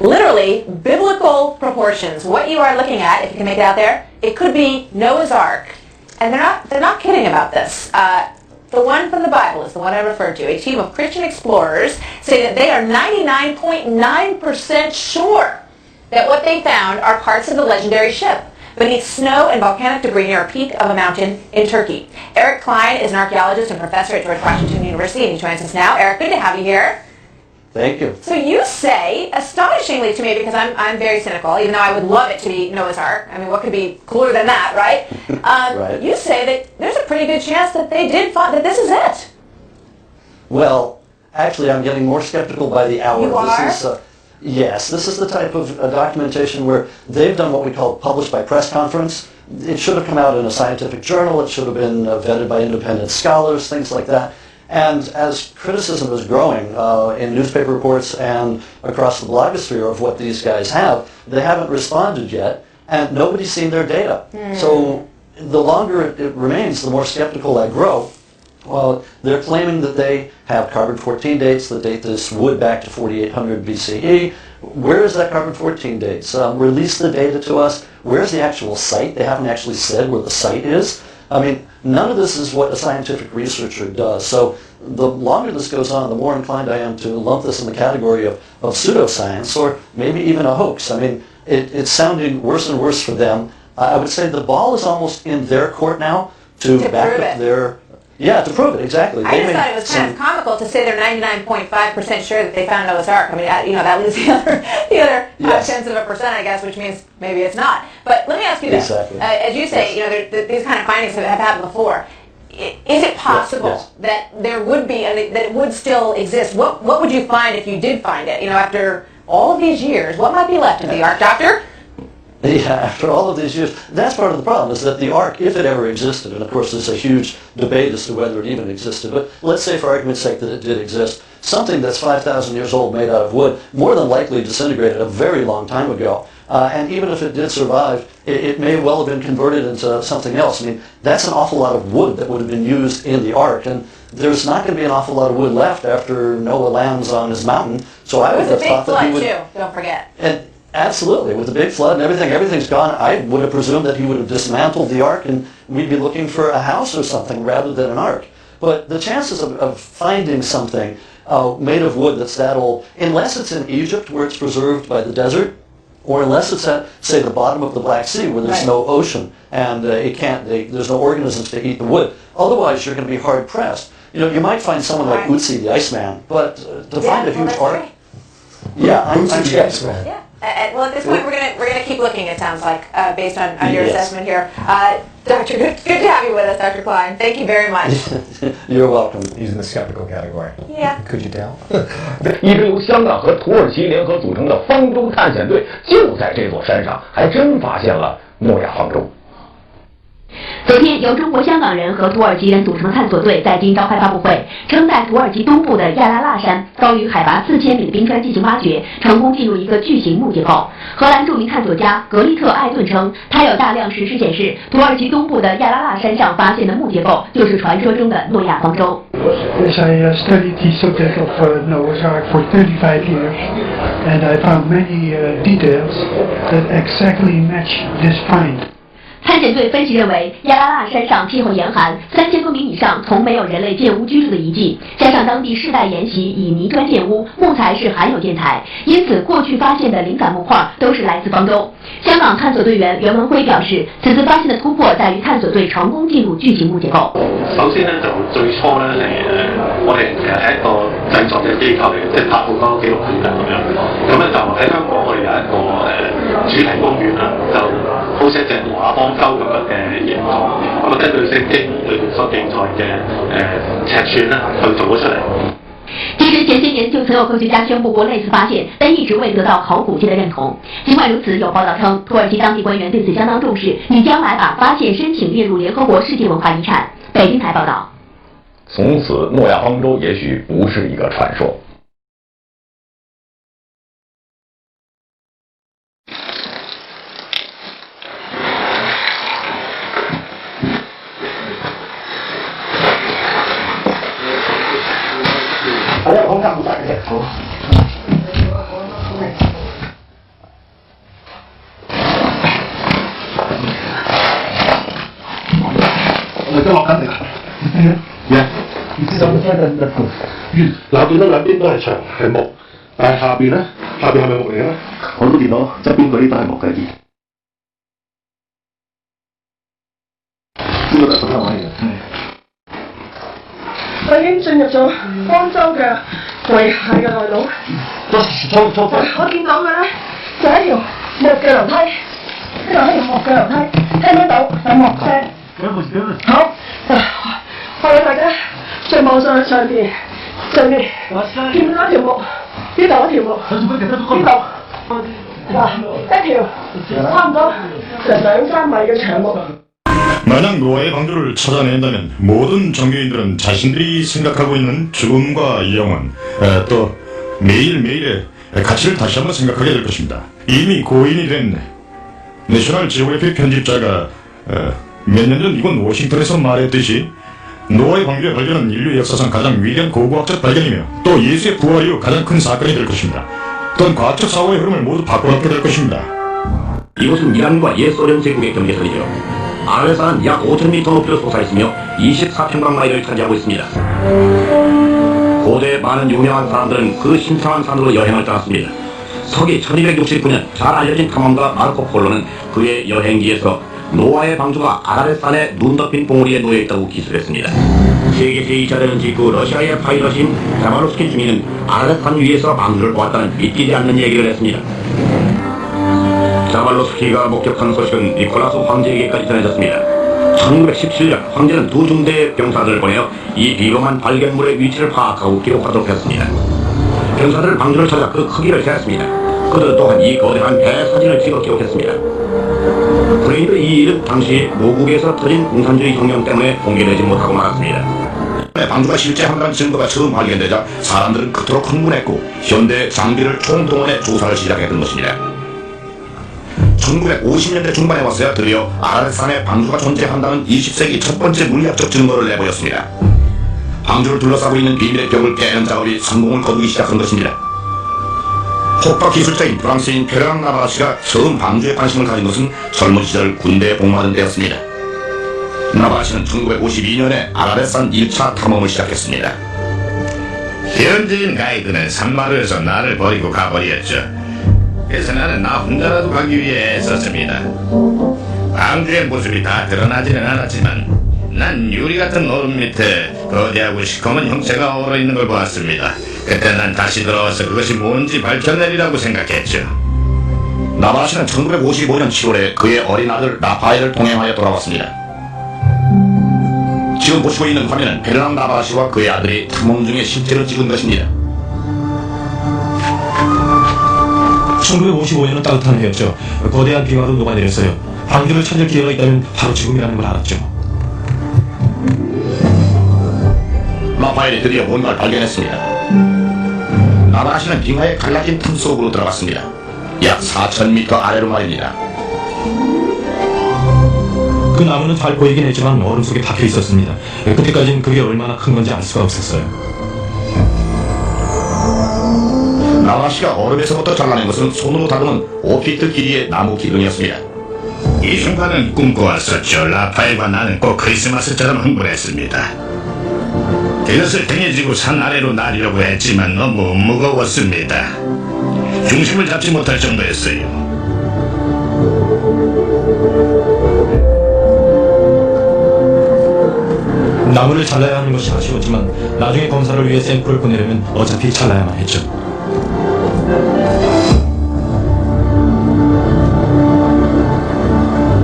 literally biblical proportions. What you are looking at, if you can make it out there, it could be Noah's Ark. And they're not kidding about this. The one from the Bible is the one I referred to. A team of Christian explorers say that they are 99.9% sure that what they found are parts of the legendary ship beneath snow and volcanic debris near a peak of a mountain in Turkey. Eric Klein is an archaeologist and professor at George Washington University, and he joins us now. Eric, good to have you here. Thank you. So you say, astonishingly to me, because I'm very cynical, even though I would love it to be Noah's Ark. I mean, what could be cooler than that, right? Right. You say that there's a pretty good chance that they did find that this is it. Well, actually, I'm getting more skeptical by the hour. You are? Yes, this is the type of documentation where they've done what we call published by press conference. It should have come out in a scientific journal. It should have been vetted by independent scholars, things like that. And as criticism is growing in newspaper reports and across the blogosphere of what these guys have, they haven't responded yet, and nobody's seen their data. So the longer it remains, the more skeptical I grow. Well, they're claiming that they have carbon-14 dates that date this wood back to 4800 BCE. Where is that carbon-14 dates? Release the data to us. Where's the actual site? They haven't actually said where the site is. I mean, none of this is what a scientific researcher does. So the longer this goes on, the more inclined I am to lump this in the category of pseudoscience or maybe even a hoax. I mean, it's sounding worse and worse for them. I would say the ball is almost in their court now to back up their... Yeah, to prove it, exactly. I just thought it was kind of comical to say they're 99.5% sure that they found Noah's Ark. I mean, that leaves the other Yes. tenths of a percent, I guess, which means maybe it's not. But let me ask you this. Exactly. As you say, these kind of findings have happened before. Is it possible that there would be, that it would still exist? What would you find if you did find it? After all of these years, what might be left of the Ark, Doctor? Yeah, after all of these years, that's part of the problem, is that the Ark, if it ever existed, and of course there's a huge debate as to whether it even existed, but let's say for argument's sake that it did exist, something that's 5,000 years old made out of wood more than likely disintegrated a very long time ago. And even if it did survive, it may well have been converted into something else. I mean, that's an awful lot of wood that would have been used in the Ark, and there's not going to be an awful lot of wood left after Noah lands on his mountain. So I would have thought that he would... It was a big flood, too, don't forget. Absolutely. With the big flood and everything's gone. I would have presumed that he would have dismantled the Ark and we'd be looking for a house or something rather than an Ark. But the chances of finding something made of wood that's that old, unless it's in Egypt where it's preserved by the desert, or unless it's at, say, the bottom of the Black Sea where there's no ocean and there's no organisms to eat the wood. Otherwise, you're going to be hard pressed. You might find someone like Ötzi the Iceman, but to find a huge Ark... Right. Yeah, I'm the Iceman. Yeah. Well, at this point, we're gonna keep looking. It sounds like, based on your assessment here. Doctor, good to have you with us, Dr. Klein. Thank you very much. You're welcome. He's in the skeptical category. Yeah. Could you tell? 一支由香港和土耳其联合组成的方舟探险队，就在这座山上，还真发现了诺亚方舟。 昨天，由中国香港人和土耳其人组成的探索队在京召开发布会，称在土耳其东部的亚拉腊山遭遇海拔4000米的冰川进行挖掘，成功进入一个巨型木结构。荷兰著名探索家格利特·艾顿称，他有大量实施显示，土耳其东部的亚拉腊山上发现的木结构就是传说中的诺亚方舟。Yes, I studied the subject of Noah's Ark for 35 years, and I found many details that exactly match this find. 探险队分析认为，亚拉腊山上气候严寒，3000多米以上从没有人类建屋居住的遗迹，加上当地世代沿袭以泥砖建屋，木材是罕有建材，因此过去发现的零散木块都是来自方舟。香港探索队员袁文辉表示，此次发现的突破在於探索隊成功進入巨型木結構。首先咧就最初咧我哋其實係一個製作嘅機構嚟嘅，即係拍好多紀錄片啊咁樣。咁咧就喺香港我哋有一個主題公園啦，就好似一隻挪亞方舟咁樣嘅形狀，咁根據聖經裏面所記載嘅尺寸啦，去做咗出嚟。其实前些年就曾有科学家宣布过类似发现，但一直未得到考古界的认同。尽管如此，有报道称，土耳其当地官员对此相当重视，拟将来把发现申请列入联合国世界文化遗产。北京台报道。从此，诺亚方舟也许不是一个传说。大家好，看不打开。都落緊嚟啦。咩？唔知就唔聽緊一個。嗱邊咧兩邊都係牆係木，但係下邊咧係咪木嚟嘅咧？我都見到側邊嗰啲都係木嘅啲。呢個都係十三位嘅。我已經進入咗方舟嘅櫃蟹嘅內籠。我見到嘅咧就係一條木嘅樓梯，呢度係條木嘅樓梯，聽唔聽到有木聲？好，我哋大家再望上去上邊，見唔到一條木？呢度一條木，呢度一條差唔多成2-3米嘅長木。 만약 노아의 방주를 찾아낸다면 모든 종교인들은 자신들이 생각하고 있는 죽음과 영원, 또 매일매일의 가치를 다시 한번 생각하게 될 것입니다. 이미 고인이 된 내셔널 지오그래피 편집자가 몇 년 전 이곳 워싱턴에서 말했듯이 노아의 방주의 발견은 인류 역사상 가장 위대한 고고학적 발견이며 또 예수의 부활 이후 가장 큰 사건이 될 것입니다. 또한 과학적 사고의 흐름을 모두 바꿔놓게 될 것입니다. 이곳은 이란과 옛소련 제국의 경계선이죠. 아래산은 약 5,000m 높이로 솟아있으며 24평방마일을 차지하고 있습니다. 고대 많은 유명한 사람들은 그 신성한 산으로 여행을 떠났습니다. 서기 1269년 잘 알려진 탐험가 마르코 폴로는 그의 여행기에서 노아의 방주가 아라렛산의 눈 덮인 봉우리에 놓여있다고 기술했습니다. 세계 제2차 대전 직후 러시아의 파이럿인 자바로스키 중위는 아라렛산 위에서 방주를 보았다는 믿기지 않는 얘기를 했습니다. 자발로스키가 목격한 소식은 니콜라스 황제에게까지 전해졌습니다. 1917년 황제는 2중대의 병사들을 보내어 이 비범한 발견물의 위치를 파악하고 기록하도록 했습니다. 병사들은 방주를 찾아 그 크기를 세었습니다. 그들 또한 이 거대한 배 사진을 찍어 기록했습니다. 브레인드 이 일은 당시 모국에서 터진 공산주의 혁명 때문에 공개되지 못하고 말았습니다. 방주가 실제 한다는 증거가 처음 발견되자 사람들은 그토록 흥분했고 현대 장비를 총동원해 조사를 시작했던 것입니다. 1950년대 중반에 와서야 드디어 아라렛산에 방주가 존재한다는 20세기 첫 번째 물리학적 증거를 내보였습니다. 방주를 둘러싸고 있는 비밀의 벽을 깨는 작업이 성공을 거두기 시작한 것입니다. 폭파 기술자인 프랑스인 페르낭 나바라시가 처음 방주에 관심을 가진 것은 젊은 시절 군대에 복무하던 때였습니다. 나바라시는 1952년에 아라렛산 1차 탐험을 시작했습니다. 현지인 가이드는 산마루에서 나를 버리고 가버렸죠. 그래서 나는 나 혼자라도 가기 위해 애썼습니다. 방주의 모습이 다 드러나지는 않았지만 난 유리 같은 얼음 밑에 거대하고 시커먼 형체가 얼어있는 걸 보았습니다. 그때 난 다시 돌아와서 그것이 뭔지 밝혀내리라고 생각했죠. 나바라시는 1955년 7월에 그의 어린 아들 라파엘을 동행하여 돌아왔습니다. 지금 보시고 있는 화면은 페르낭 나바라시와 그의 아들이 탐험 중에 실제로 찍은 것입니다. 1955년은 따뜻한 해였죠. 거대한 빙하도 녹아내렸어요. 방주를 찾을 기회가 있다면 바로 지금이라는 걸 알았죠. 라파엘이 드디어 뭔가를 발견했습니다. 나바라시는 빙하의 갈라진 틈 속으로 들어갔습니다. 약 4,000m 아래로 말입니다. 그 나무는 잘 보이긴 했지만 얼음 속에 박혀 있었습니다. 그때까지는 그게 얼마나 큰 건지 알 수가 없었어요. 나바라시가 얼음에서부터 잘라낸 것은 손으로 다듬은 5피트 길이의 나무 기둥이었습니다. 이 순간은 꿈꿔왔었죠. 라파엘과 나는 꼭 크리스마스처럼 흥분했습니다. 그것을 등에 지고 산 아래로 나르려고 했지만 너무 무거웠습니다. 중심을 잡지 못할 정도였어요. 나무를 잘라야 하는 것이 아쉬웠지만 나중에 검사를 위해 샘플을 보내려면 어차피 잘라야만 했죠.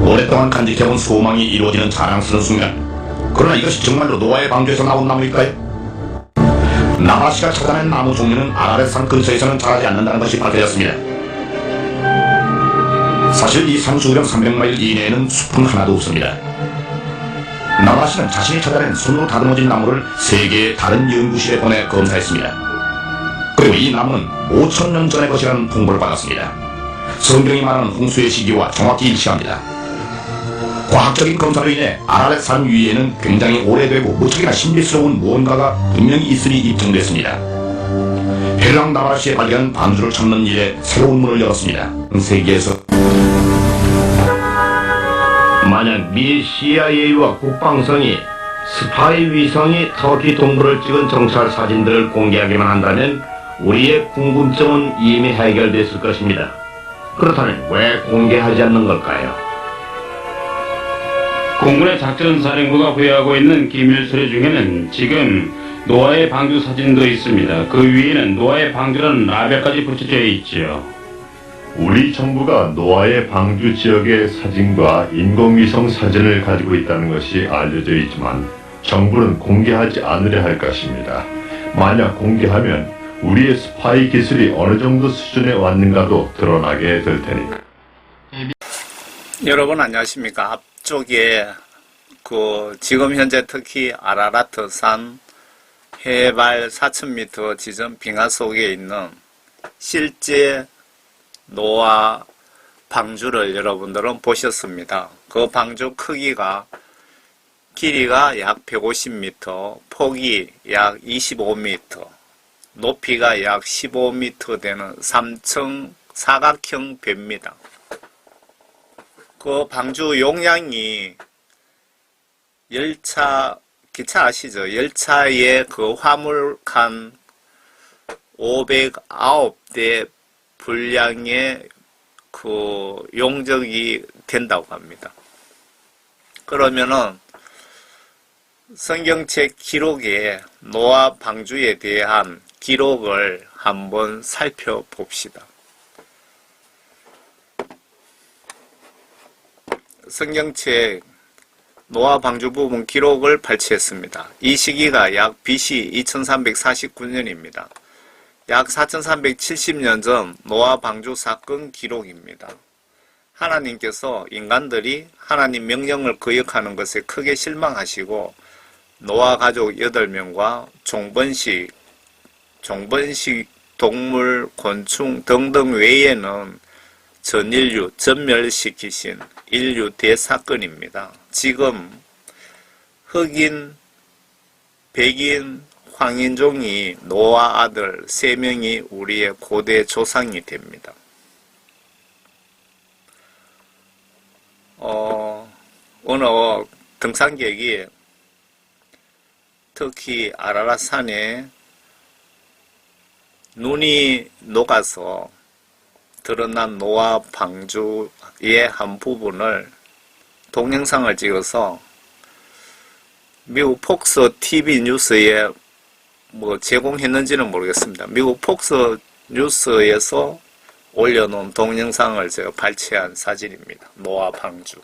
오랫동안 간직해온 소망이 이루어지는 자랑스러운 순간. 그러나 이것이 정말로 노아의 방주에서 나온 나무일까요? 나바라시가 찾아낸 나무 종류는 아라렛산 근처에서는 자라지 않는다는 것이 밝혀졌습니다. 사실 이 산 주변 300마일 이내에는 숲은 하나도 없습니다. 나바라시는 자신이 찾아낸 손으로 다듬어진 나무를 세계의 다른 연구실에 보내 검사했습니다. 그리고 이 나무는 5,000년 전의 것이라는 통보를 받았습니다. 성경이 말하는 홍수의 시기와 정확히 일치합니다. 과학적인 검사로 인해 아라렛산 위에는 굉장히 오래되고 무척이나 신비스러운 무언가가 분명히 있음이 입증됐습니다. 페르낭 나바라시의 발견은 방주를 찾는 일에 새로운 문을 열었습니다. 세계에서 만약 미 CIA와 국방성이 스파이 위성이 터키 동부를 찍은 정찰 사진들을 공개하기만 한다면 우리의 궁금증은 이미 해결됐을 것입니다. 그렇다면 왜 공개하지 않는 걸까요? 공군의 작전사령부가 보유하고 있는 기밀 서류 중에는 지금 노아의 방주 사진도 있습니다. 그 위에는 노아의 방주라는 라벨까지 붙여져 있지요. 우리 정부가 노아의 방주 지역의 사진과 인공위성 사진을 가지고 있다는 것이 알려져 있지만 정부는 공개하지 않으려 할 것입니다. 만약 공개하면 우리의 스파이 기술이 어느 정도 수준에 왔는가도 드러나게 될 테니까. 여러분 안녕하십니까. 앞쪽에 지금 현재 특히 아라라트산 해발 4,000m 지점 빙하 속에 있는 실제 노아 방주를 여러분들은 보셨습니다. 그 방주 크기가 길이가 약 150m, 폭이 약 25m, 높이가 약 15m 되는 3층 사각형 배입니다. 그 방주 용량이 열차, 기차 아시죠? 열차의 그 화물칸 509대 분량의 그 용적이 된다고 합니다. 그러면은 성경책 기록에 노아 방주에 대한 기록을 한번 살펴봅시다. 성경책 노아 방주 부분 기록을 발췌했습니다. 이 시기가 약 BC 2349년입니다. 약 4370년 전 노아 방주 사건 기록입니다. 하나님께서 인간들이 하나님 명령을 거역하는 것에 크게 실망하시고 노아 가족 8명과 종번식 동물, 곤충 등등 외에는 전 인류 전멸시키신 인류 대사건입니다. 지금 흑인, 백인, 황인종이 노아 아들 3명이 우리의 고대 조상이 됩니다. 어느 등산객이 특히 아라라산에 눈이 녹아서 드러난 노아 방주의 한 부분을 동영상을 찍어서 미국 폭스 TV 뉴스에 제공했는지는 모르겠습니다. 미국 폭스 뉴스에서 올려놓은 동영상을 제가 발췌한 사진입니다. 노아 방주.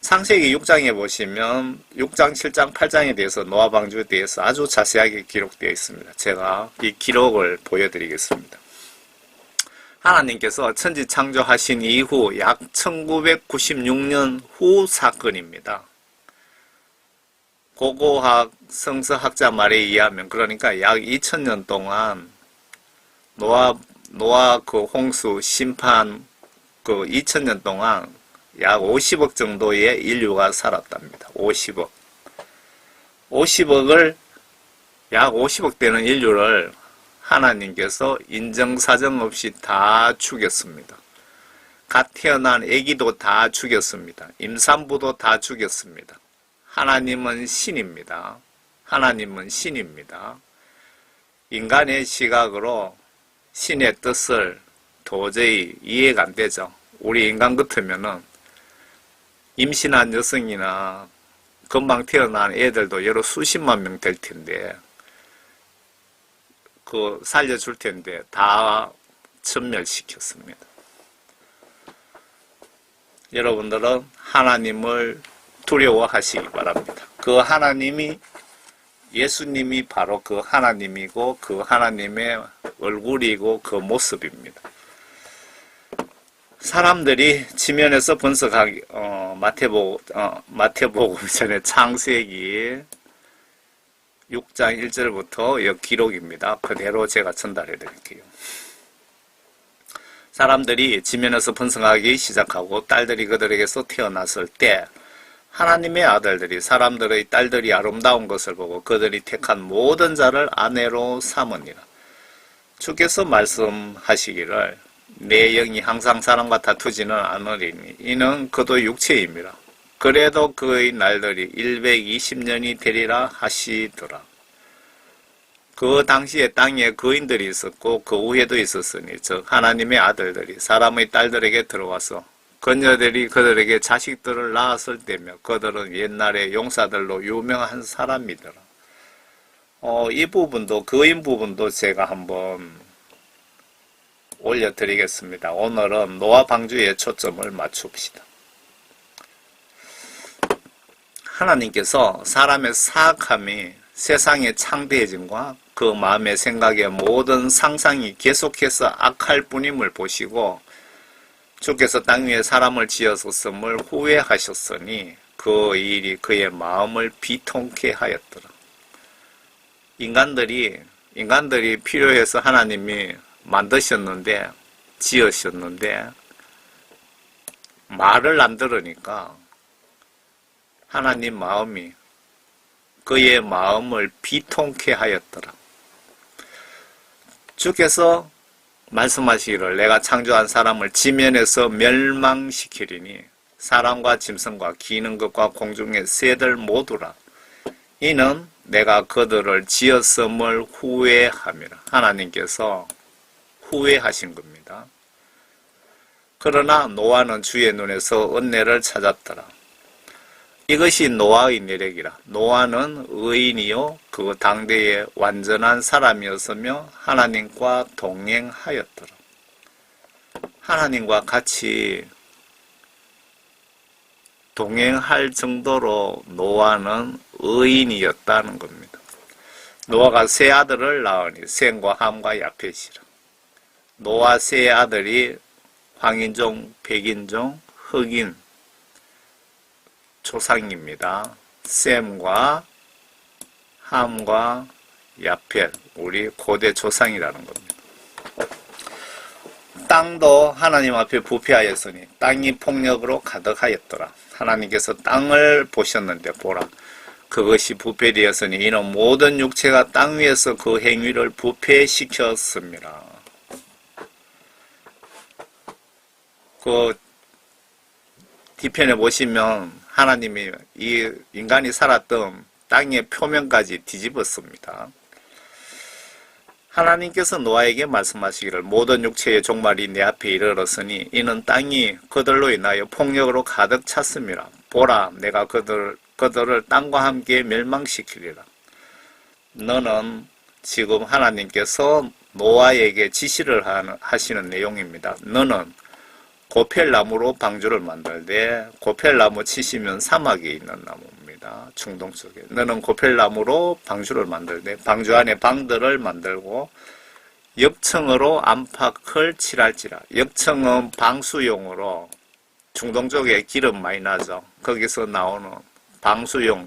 창세기 6장에 보시면 6장, 7장, 8장에 대해서 노아 방주에 대해서 아주 자세하게 기록되어 있습니다. 제가 이 기록을 보여드리겠습니다. 하나님께서 천지 창조하신 이후 약 1996년 후 사건입니다. 고고학 성서학자 말에 의하면 그러니까 약 2000년 동안 노아 그 홍수 심판 그 2000년 동안 약 50억 정도의 인류가 살았답니다. 50억. 50억을 약 50억 되는 인류를 하나님께서 인정사정 없이 다 죽였습니다. 갓 태어난 아기도 다 죽였습니다. 임산부도 다 죽였습니다. 하나님은 신입니다. 하나님은 신입니다. 인간의 시각으로 신의 뜻을 도저히 이해가 안 되죠. 우리 인간 같으면은 임신한 여성이나 금방 태어난 애들도 여러 수십만 명 될 텐데 살려줄 텐데 다 전멸시켰습니다. 여러분들은 하나님을 두려워하시기 바랍니다. 그 하나님이 예수님이 바로 그 하나님이고 그 하나님의 얼굴이고 그 모습입니다. 사람들이 지면에서 분석하기 마태복음 전에 창세기 6장 1절부터 기록입니다. 그대로 제가 전달해 드릴게요. 사람들이 지면에서 번성하기 시작하고 딸들이 그들에게서 태어났을 때 하나님의 아들들이 사람들의 딸들이 아름다운 것을 보고 그들이 택한 모든 자를 아내로 삼으니라. 주께서 말씀하시기를 내 영이 항상 사람과 다투지는 않으리니 이는 그도 육체임이라. 그래도 그의 날들이 120년이 되리라 하시더라. 그 당시에 땅에 거인들이 있었고 그 후에도 있었으니 즉 하나님의 아들들이 사람의 딸들에게 들어와서 그녀들이 그들에게 자식들을 낳았을 때며 그들은 옛날에 용사들로 유명한 사람이더라. 이 부분도 거인 부분도 제가 한번 올려드리겠습니다. 오늘은 노아 방주에 초점을 맞춥시다. 하나님께서 사람의 사악함이 세상의 창대해짐과 그 마음의 생각의 모든 상상이 계속해서 악할 뿐임을 보시고 주께서 땅 위에 사람을 지었었음을 후회하셨으니 그 일이 그의 마음을 비통케 하였더라. 인간들이 필요해서 하나님이 만드셨는데 지으셨는데 말을 안 들으니까 하나님 마음이 그의 마음을 비통케 하였더라. 주께서 말씀하시기를 내가 창조한 사람을 지면에서 멸망시키리니 사람과 짐승과 기는 것과 공중의 새들 모두라. 이는 내가 그들을 지었음을 후회함이라. 하나님께서 후회하신 겁니다. 그러나 노아는 주의 눈에서 은혜를 찾았더라. 이것이 노아의 내력이라. 노아는 의인이요 그 당대의 완전한 사람이었으며 하나님과 동행하였더라. 하나님과 같이 동행할 정도로 노아는 의인이었다는 겁니다. 노아가 세 아들을 낳으니 셈과 함과 야펫이라. 노아 세 아들이 황인종, 백인종, 흑인 조상입니다. 셈과 함과 야펫, 우리 고대 조상이라는 겁니다. 땅도 하나님 앞에 부패하였으니 땅이 폭력으로 가득하였더라. 하나님께서 땅을 보셨는데 보라, 그것이 부패되었으니 이는 모든 육체가 땅 위에서 그 행위를 부패시켰습니다. 그 뒤편에 보시면 하나님이 이 인간이 살았던 땅의 표면까지 뒤집었습니다. 하나님께서 노아에게 말씀하시기를 모든 육체의 종말이 내 앞에 이르렀으니 이는 땅이 그들로 인하여 폭력으로 가득 찼습니다. 보라, 내가 그들을 땅과 함께 멸망시키리라. 너는 지금 하나님께서 노아에게 지시를 하시는 내용입니다. 너는 고펠나무로 방주를 만들되, 고펠나무 치시면 사막에 있는 나무입니다. 중동 쪽에. 너는 고펠나무로 방주를 만들되 방주 안에 방들을 만들고 역청으로 안팎을 칠할지라. 역청은 방수용으로, 중동 쪽에 기름 많이 나죠. 거기서 나오는 방수용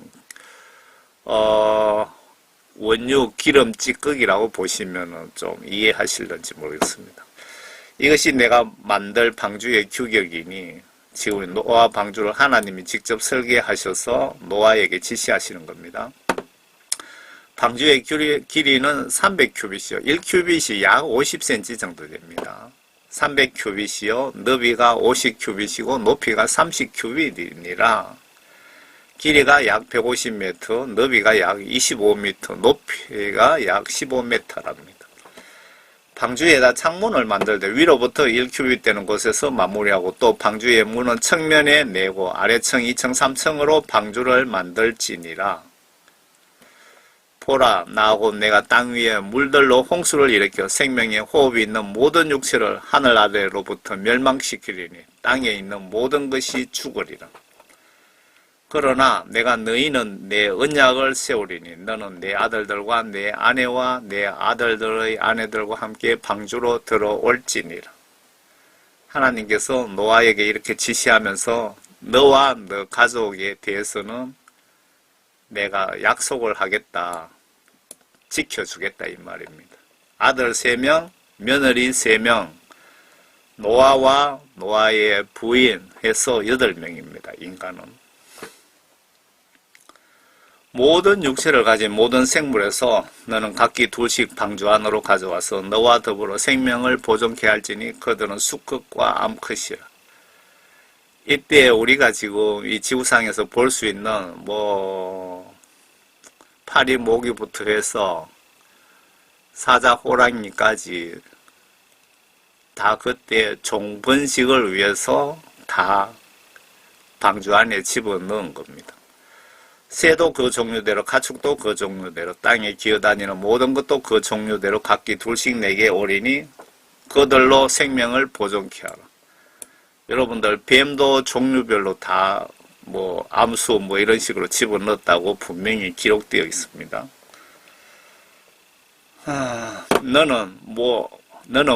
원유 기름 찌꺼기라고 보시면 좀 이해하실는지 모르겠습니다. 이것이 내가 만들 방주의 규격이니, 지금 노아 방주를 하나님이 직접 설계하셔서 노아에게 지시하시는 겁니다. 방주의 길이는 300큐빗이요. 1큐빗이 약 50cm 정도 됩니다. 300큐빗이요. 너비가 50큐빗이고 높이가 30큐빗이니라 길이가 약 150m, 너비가 약 25m, 높이가 약 15m랍니다. 방주에다 창문을 만들 때 위로부터 1큐빗 되는 곳에서 마무리하고 또 방주의 문은 측면에 내고 아래층, 2층, 3층으로 방주를 만들지니라. 보라, 나하고 내가 땅 위에 물들로 홍수를 일으켜 생명의 호흡이 있는 모든 육체를 하늘 아래로부터 멸망시키리니 땅에 있는 모든 것이 죽으리라. 그러나 내가 너희는 내 언약을 세우리니 너는 내 아들들과 내 아내와 내 아들들의 아내들과 함께 방주로 들어올지니라. 하나님께서 노아에게 이렇게 지시하면서 너와 너 가족에 대해서는 내가 약속을 하겠다, 지켜주겠다 이 말입니다. 아들 3명, 며느리 3명, 노아와 노아의 부인 해서 8명입니다. 인간은. 모든 육체를 가진 모든 생물에서 너는 각기 2씩 방주 안으로 가져와서 너와 더불어 생명을 보존케 할지니 그들은 수컷과 암컷이라. 이때 우리가 지금 이 지구상에서 볼 수 있는 파리 모기부터 해서 사자 호랑이까지 다 그때 종번식을 위해서 다 방주 안에 집어넣은 겁니다. 새도 그 종류대로, 가축도 그 종류대로, 땅에 기어다니는 모든 것도 그 종류대로 각기 둘씩 내게 오리니 그들로 생명을 보존케 하라. 여러분들 뱀도 종류별로 다 암수 이런 식으로 집어넣었다고 분명히 기록되어 있습니다. 너는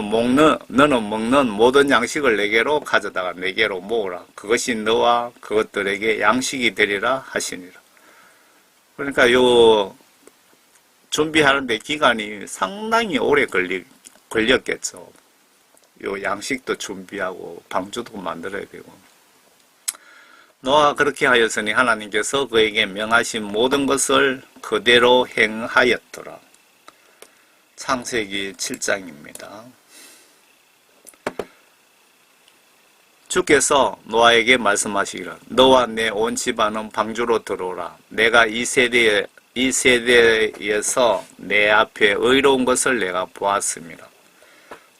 먹는 모든 양식을 내게로 가져다가 내게로 모으라. 그것이 너와 그것들에게 양식이 되리라 하시니라. 그러니까 요 준비하는데 기간이 상당히 오래 걸렸겠죠. 요 양식도 준비하고 방주도 만들어야 되고. 노아가 그렇게 하였으니 하나님께서 그에게 명하신 모든 것을 그대로 행하였더라. 창세기 7장입니다. 주께서 노아에게 말씀하시기를 너와 내 온 집안은 방주로 들어오라. 내가 이 세대에서 내 앞에 의로운 것을 내가 보았습니다.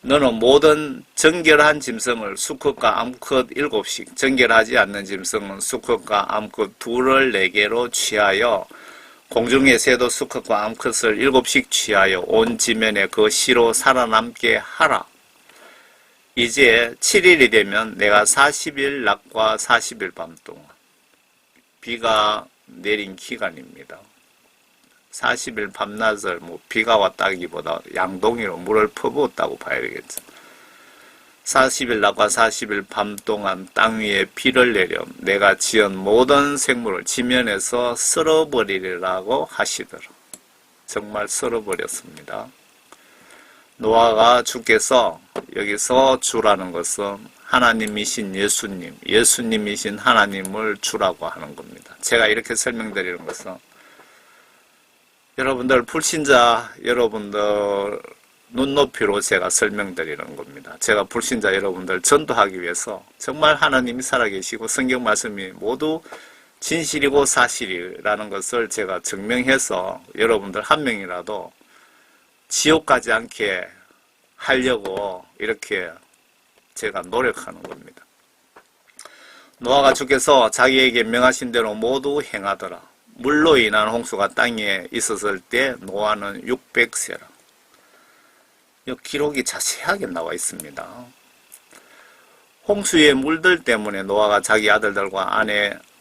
너는 모든 정결한 짐승을 수컷과 암컷 7씩, 정결하지 않는 짐승은 수컷과 암컷 2를 내게로 취하여 공중의 새도 수컷과 암컷을 7씩 취하여 온 지면에 그 씨로 살아남게 하라. 이제 7일이 되면 내가 40일 낮과 40일 밤 동안 비가 내린 기간입니다. 40일 밤낮을 비가 왔다기보다 양동이로 물을 퍼부었다고 봐야 되겠죠. 40일 낮과 40일 밤 동안 땅 위에 비를 내려 내가 지은 모든 생물을 지면에서 쓸어버리리라고 하시더라. 정말 쓸어버렸습니다. 노아가 주께서 여기서 주라는 것은 하나님이신 예수님이신 하나님을 주라고 하는 겁니다. 제가 이렇게 설명드리는 것은 여러분들 불신자 여러분들 눈높이로 제가 설명드리는 겁니다. 제가 불신자 여러분들 전도하기 위해서 정말 하나님이 살아계시고 성경 말씀이 모두 진실이고 사실이라는 것을 제가 증명해서 여러분들 한 명이라도 지옥 가지 않게 하려고 이렇게 제가 노력하는 겁니다. 노아가 주께서 자기에게 명하신 대로 모두 행하더라. 물로 인한 홍수가 땅에 있었을 때 노아는 600세라. 이 기록이 자세하게 나와 있습니다. 홍수의 물들 때문에 노아가 자기 아들들과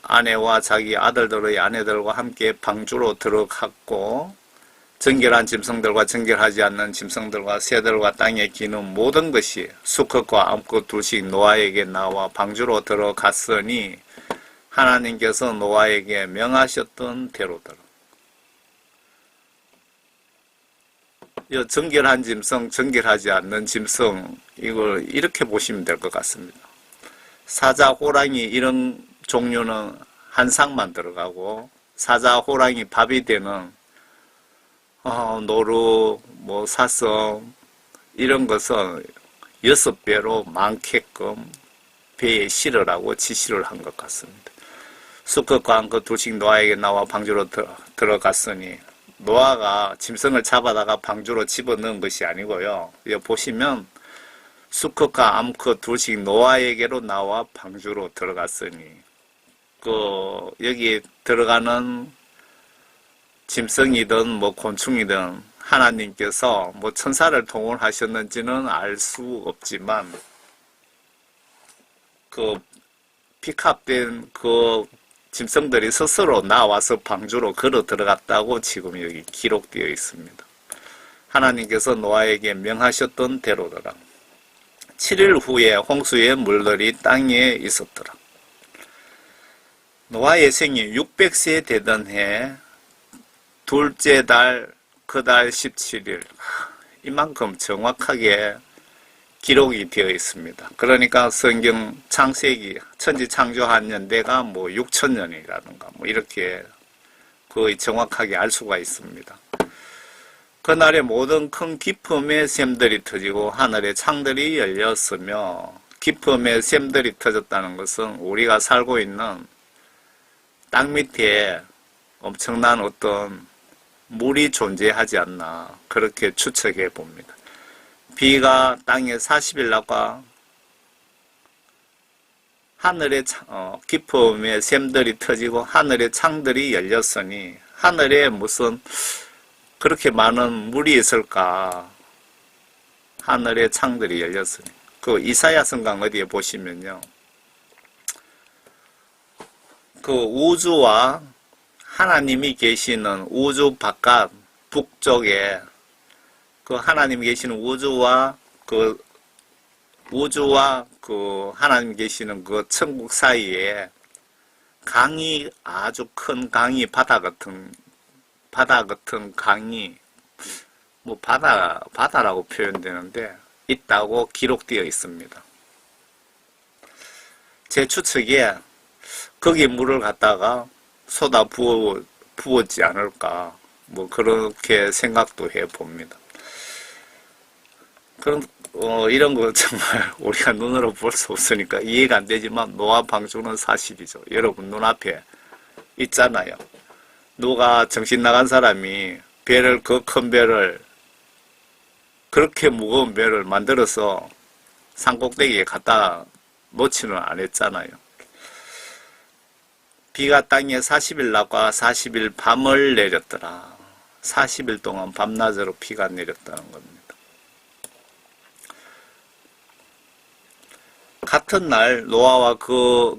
아내와 자기 아들들의 아내들과 함께 방주로 들어갔고 정결한 짐승들과 정결하지 않는 짐승들과 새들과 땅에 기는 모든 것이 수컷과 암컷 2씩 노아에게 나와 방주로 들어갔으니 하나님께서 노아에게 명하셨던 대로더라. 이 정결한 짐승, 정결하지 않는 짐승 이걸 이렇게 보시면 될 것 같습니다. 사자, 호랑이 이런 종류는 한 쌍만 들어가고 사자, 호랑이, 밥이 되는 노루, 사슴 이런 것은 6배로 많게끔 배에 실으라고 지시를 한 것 같습니다. 수컷과 암컷 2씩 노아에게 나와 방주로 들어갔으니 노아가 짐승을 잡아다가 방주로 집어넣은 것이 아니고요. 여기 보시면 수컷과 암컷 2씩 노아에게로 나와 방주로 들어갔으니 여기 들어가는 짐승이든 곤충이든 하나님께서 천사를 동원하셨는지는 알 수 없지만 픽업된 짐승들이 스스로 나와서 방주로 걸어 들어갔다고 지금 여기 기록되어 있습니다. 하나님께서 노아에게 명하셨던 대로더라. 7일 후에 홍수의 물들이 땅에 있었더라. 노아의 생이 600세 되던 해 둘째 달 그달 17일 이만큼 정확하게 기록이 되어 있습니다. 그러니까 성경 창세기 천지 창조한 연대가 6,000년이라든가 이렇게 거의 정확하게 알 수가 있습니다. 그날에 모든 큰 기품의 샘들이 터지고 하늘의 창들이 열렸으며 깊음에 샘들이 터졌다는 것은 우리가 살고 있는 땅 밑에 엄청난 어떤 물이 존재하지 않나 그렇게 추측해 봅니다. 비가 땅에 40일 나가 하늘의 깊음에 샘들이 터지고 하늘의 창들이 열렸으니 하늘에 무슨 그렇게 많은 물이 있을까? 하늘의 창들이 열렸으니 그 이사야 성경 어디에 보시면요, 그 우주와 하나님이 계시는 우주 바깥 북쪽에 그 하나님이 계시는 우주와 그 하나님 계시는 그 천국 사이에 강이 아주 큰 강이 바다 같은 강이 뭐 바다라고 표현되는데 있다고 기록되어 있습니다. 제 추측에 거기 물을 갖다가 쏟아 부었지 않을까 뭐 그렇게 생각도 해 봅니다. 그럼 이런 거 정말 우리가 눈으로 볼 수 없으니까 이해가 안 되지만 노아 방주는 사실이죠. 여러분 눈앞에 있잖아요. 누가 정신 나간 사람이 배를 그 큰 배를 그렇게 무거운 배를 만들어서 산꼭대기에 갖다 놓지는 않았잖아요. 비가 땅에 40일 낮과 40일 밤을 내렸더라. 40일 동안 밤낮으로 비가 내렸다는 겁니다. 같은 날 노아와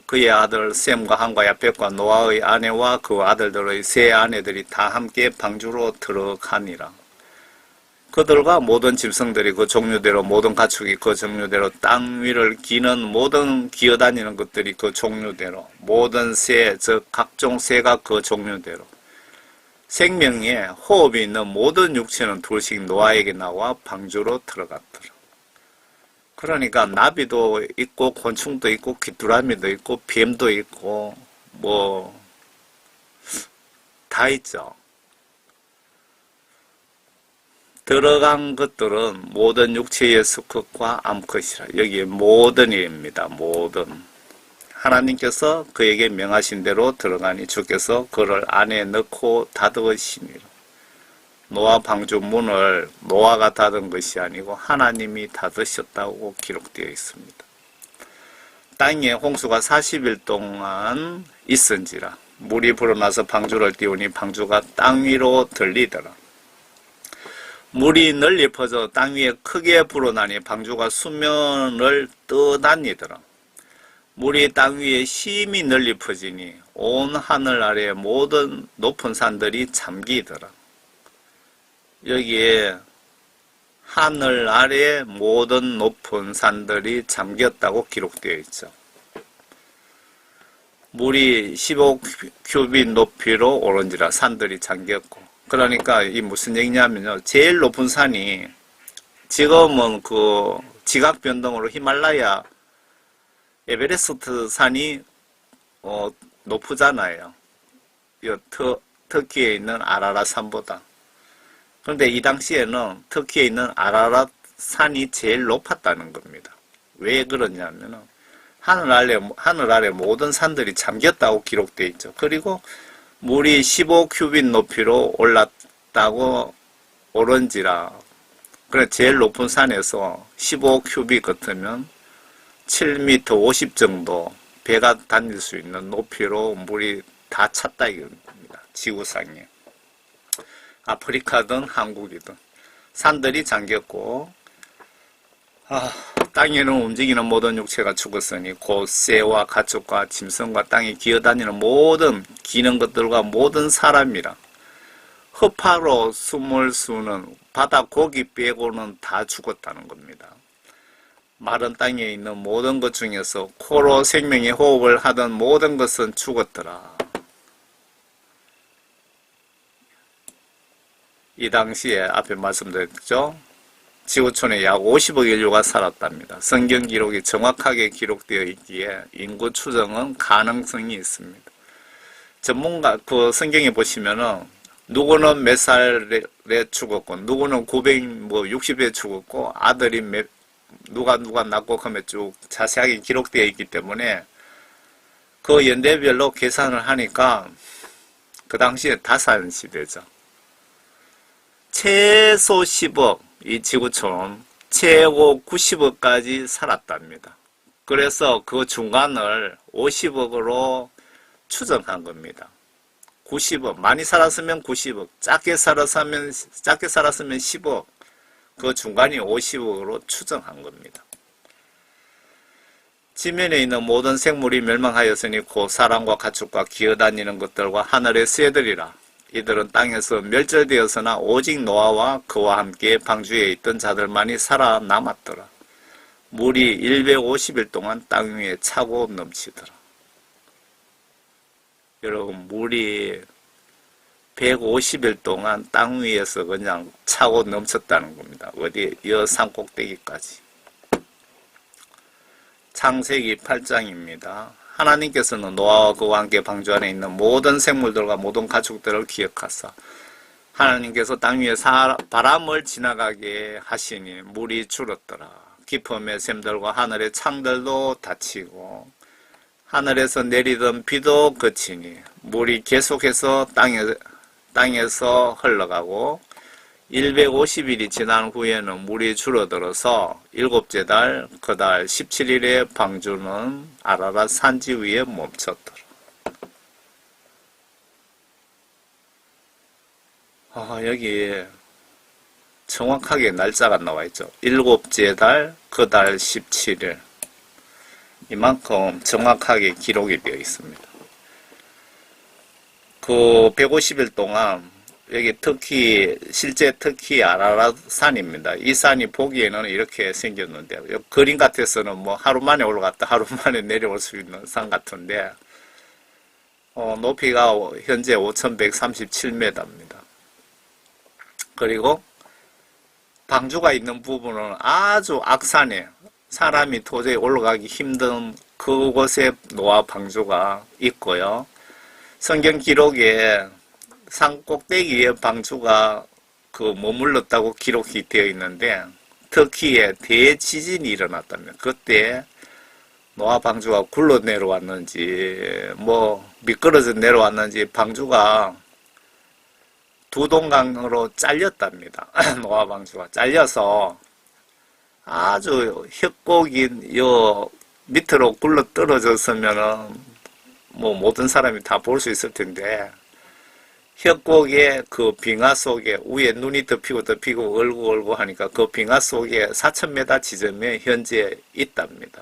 그의 아들 셈과 함과 야벳과 노아의 아내와 그 아들들의 세 아내들이 다 함께 방주로 들어가니라. 그들과 모든 짐승들이 그 종류대로 모든 가축이 그 종류대로 땅 위를 기는 모든 기어다니는 것들이 그 종류대로 모든 새 즉 각종 새가 그 종류대로 생명에 호흡이 있는 모든 육체는 둘씩 노아에게 나와 방주로 들어갔더라. 그러니까 나비도 있고 곤충도 있고 귀뚜라미도 있고 뱀도 있고 뭐 다 있죠. 들어간 것들은 모든 육체의 수컷과 암컷이라. 여기에 모든입니다. 모든. 하나님께서 그에게 명하신 대로 들어가니 주께서 그를 안에 넣고 닫으시니라. 노아 방주 문을 노아가 닫은 것이 아니고 하나님이 닫으셨다고 기록되어 있습니다. 땅에 홍수가 40일 동안 있은지라. 물이 불어나서 방주를 띄우니 방주가 땅 위로 들리더라. 물이 널리 퍼져 땅 위에 크게 불어나니 방주가 수면을 떠다니더라. 물이 땅 위에 심히 널리 퍼지니 온 하늘 아래 모든 높은 산들이 잠기더라. 여기에 하늘 아래 모든 높은 산들이 잠겼다고 기록되어 있죠. 물이 15큐빗 높이로 오른지라. 산들이 잠겼고. 그러니까 이 무슨 얘기냐면요. 제일 높은 산이 지금은 그 지각 변동으로 히말라야 에베레스트 산이 높잖아요. 터키에 있는 아라랏 산보다. 그런데 이 당시에는 터키에 있는 아라랏 산이 제일 높았다는 겁니다. 왜 그러냐면은 하늘 아래 모든 산들이 잠겼다고 기록되어 있죠. 그리고 물이 15큐빗 높이로 올랐다고 오른지라. 그래 제일 높은 산에서 15큐빗 같으면 7m 50 정도 배가 다닐 수 있는 높이로 물이 다 찼다 이겁니다. 지구상에. 아프리카든 한국이든 산들이 잠겼고 땅에는 움직이는 모든 육체가 죽었으니 곧 새와 가축과 짐승과 땅에 기어다니는 모든 기는 것들과 모든 사람이라. 허파로 숨을 수는 바다 고기 빼고는 다 죽었다는 겁니다. 마른 땅에 있는 모든 것 중에서 코로 생명의 호흡을 하던 모든 것은 죽었더라. 이 당시에 앞에 말씀드렸죠. 지구촌에 약 50억 인류가 살았답니다. 성경 기록이 정확하게 기록되어 있기에 인구 추정은 가능성이 있습니다. 전문가 그 성경에 보시면은 누구는 몇 살에 죽었고 누구는 960에 죽었고 아들이 누가 낳고 하면 쭉 자세하게 기록되어 있기 때문에 그 연대별로 계산을 하니까 그 당시에 다산 시대죠. 최소 10억, 이 지구촌 최고 90억까지 살았답니다. 그래서 그 중간을 50억으로 추정한 겁니다. 90억, 많이 살았으면 90억, 작게 살았으면 10억, 그 중간이 50억으로 추정한 겁니다. 지면에 있는 모든 생물이 멸망하였으니 곧 사람과 가축과 기어다니는 것들과 하늘의 새들이라. 이들은 땅에서 멸절되었으나 오직 노아와 그와 함께 방주에 있던 자들만이 살아남았더라. 물이 150일 동안 땅 위에 차고 넘치더라. 여러분, 물이 150일 동안 땅 위에서 그냥 차고 넘쳤다는 겁니다. 어디 산 꼭대기까지. 창세기 8장입니다. 하나님께서는 노아와 그와 함께 방주 안에 있는 모든 생물들과 모든 가축들을 기억하사 하나님께서 땅 위에 바람을 지나가게 하시니 물이 줄었더라. 깊음의 샘들과 하늘의 창들도 닫히고 하늘에서 내리던 비도 그치니 물이 계속해서 땅에서 흘러가고 150일이 지난 후에는 물이 줄어들어서 7째 달, 그 달 17일에 방주는 아라랏 산지 위에 멈췄더라. 여기 정확하게 날짜가 나와 있죠. 7째 달, 그 달 17일. 이만큼 정확하게 기록이 되어 있습니다. 그 150일 동안 여기 실제 터키 아라랏 산입니다. 이 산이 보기에는 이렇게 생겼는데, 그림 같아서는 뭐 하루 만에 올라갔다 하루 만에 내려올 수 있는 산 같은데, 높이가 현재 5,137m입니다. 그리고 방주가 있는 부분은 아주 악산에 사람이 도저히 올라가기 힘든 그곳에 노아 방주가 있고요. 성경 기록에 산 꼭대기에 방주가 머물렀다고 기록이 되어 있는데, 터키에 대지진이 일어났다면 그때 노아 방주가 굴러 내려왔는지 미끄러져 내려왔는지 방주가 두 동강으로 잘렸답니다. 노아 방주가 잘려서 아주 협곡인 밑으로 굴러 떨어졌으면은 모든 사람이 다 볼 수 있을 텐데, 협곡의 그 빙하 속에 위에 눈이 덮이고 얼고 하니까 그 빙하 속에 4,000m 지점에 현재 있답니다.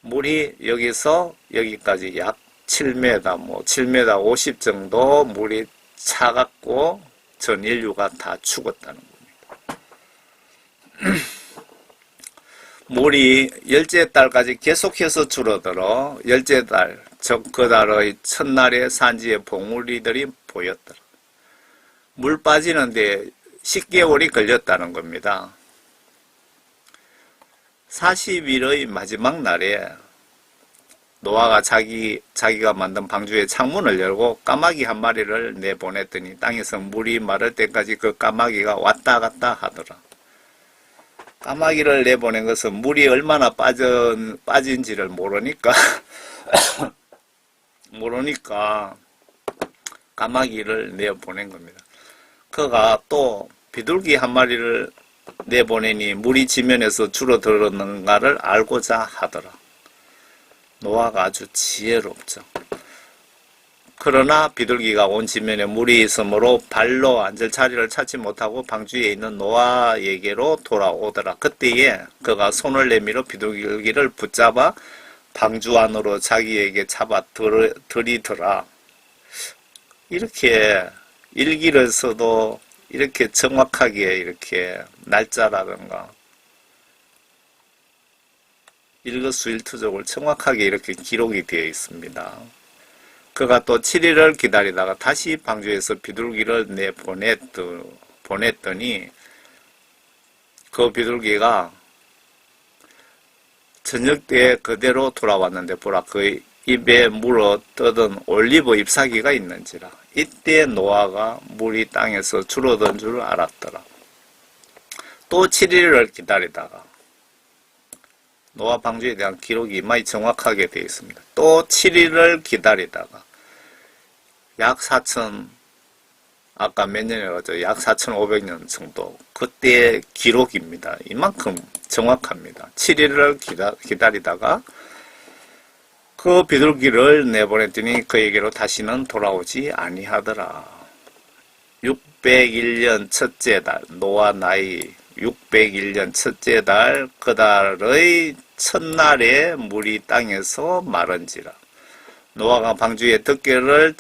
물이 여기서 여기까지 약 7m, 7m 50 정도 물이 차갖고 전 인류가 다 죽었다는 겁니다. 물이 10째 달까지 계속해서 줄어들어 10째 달, 즉 그 달의 첫날에 산지에 봉우리들이 보였더라. 물 빠지는데 10개월이 걸렸다는 겁니다. 40일의 마지막 날에 노아가 자기가 만든 방주의 창문을 열고 까마귀 한 마리를 내보냈더니 땅에서 물이 마를 때까지 그 까마귀가 왔다 갔다 하더라. 까마귀를 내보낸 것은 물이 얼마나 빠진지를 모르니까 까마귀를 내보낸 겁니다. 그가 또 비둘기 한 마리를 내보내니 물이 지면에서 줄어들었는가를 알고자 하더라. 노아가 아주 지혜롭죠. 그러나 비둘기가 온 지면에 물이 있으므로 발로 앉을 자리를 찾지 못하고 방주에 있는 노아에게로 돌아오더라. 그때에 그가 손을 내밀어 비둘기를 붙잡아 방주 안으로 자기에게 잡아 들이더라. 이렇게 일기를 써도 이렇게 정확하게 이렇게 날짜라든가 일거수일투족을 정확하게 이렇게 기록이 되어 있습니다. 그가 또 7일을 기다리다가 다시 방주에서 비둘기를 보냈더니 그 비둘기가 저녁 때 그대로 돌아왔는데 보라, 그 입에 물어 뜯은 올리브 잎사귀가 있는지라. 이때 노아가 물이 땅에서 줄어든 줄 알았더라. 또 7일을 기다리다가 노아 방주에 대한 기록이 많이 정확하게 되어 있습니다. 또 7일을 기다리다가 약 4천, 아까 몇 년이라고 약 4,500년 정도 그때의 기록입니다. 이만큼 정확합니다. 7일을 기다리다가 그 비둘기를 내보냈더니 그에게로 다시는 돌아오지 아니하더라. 601년 첫째 달, 노아 나이 601년 첫째 달, 그 달의 첫날에 물이 땅에서 마른지라. 노아가 방주의 덮개를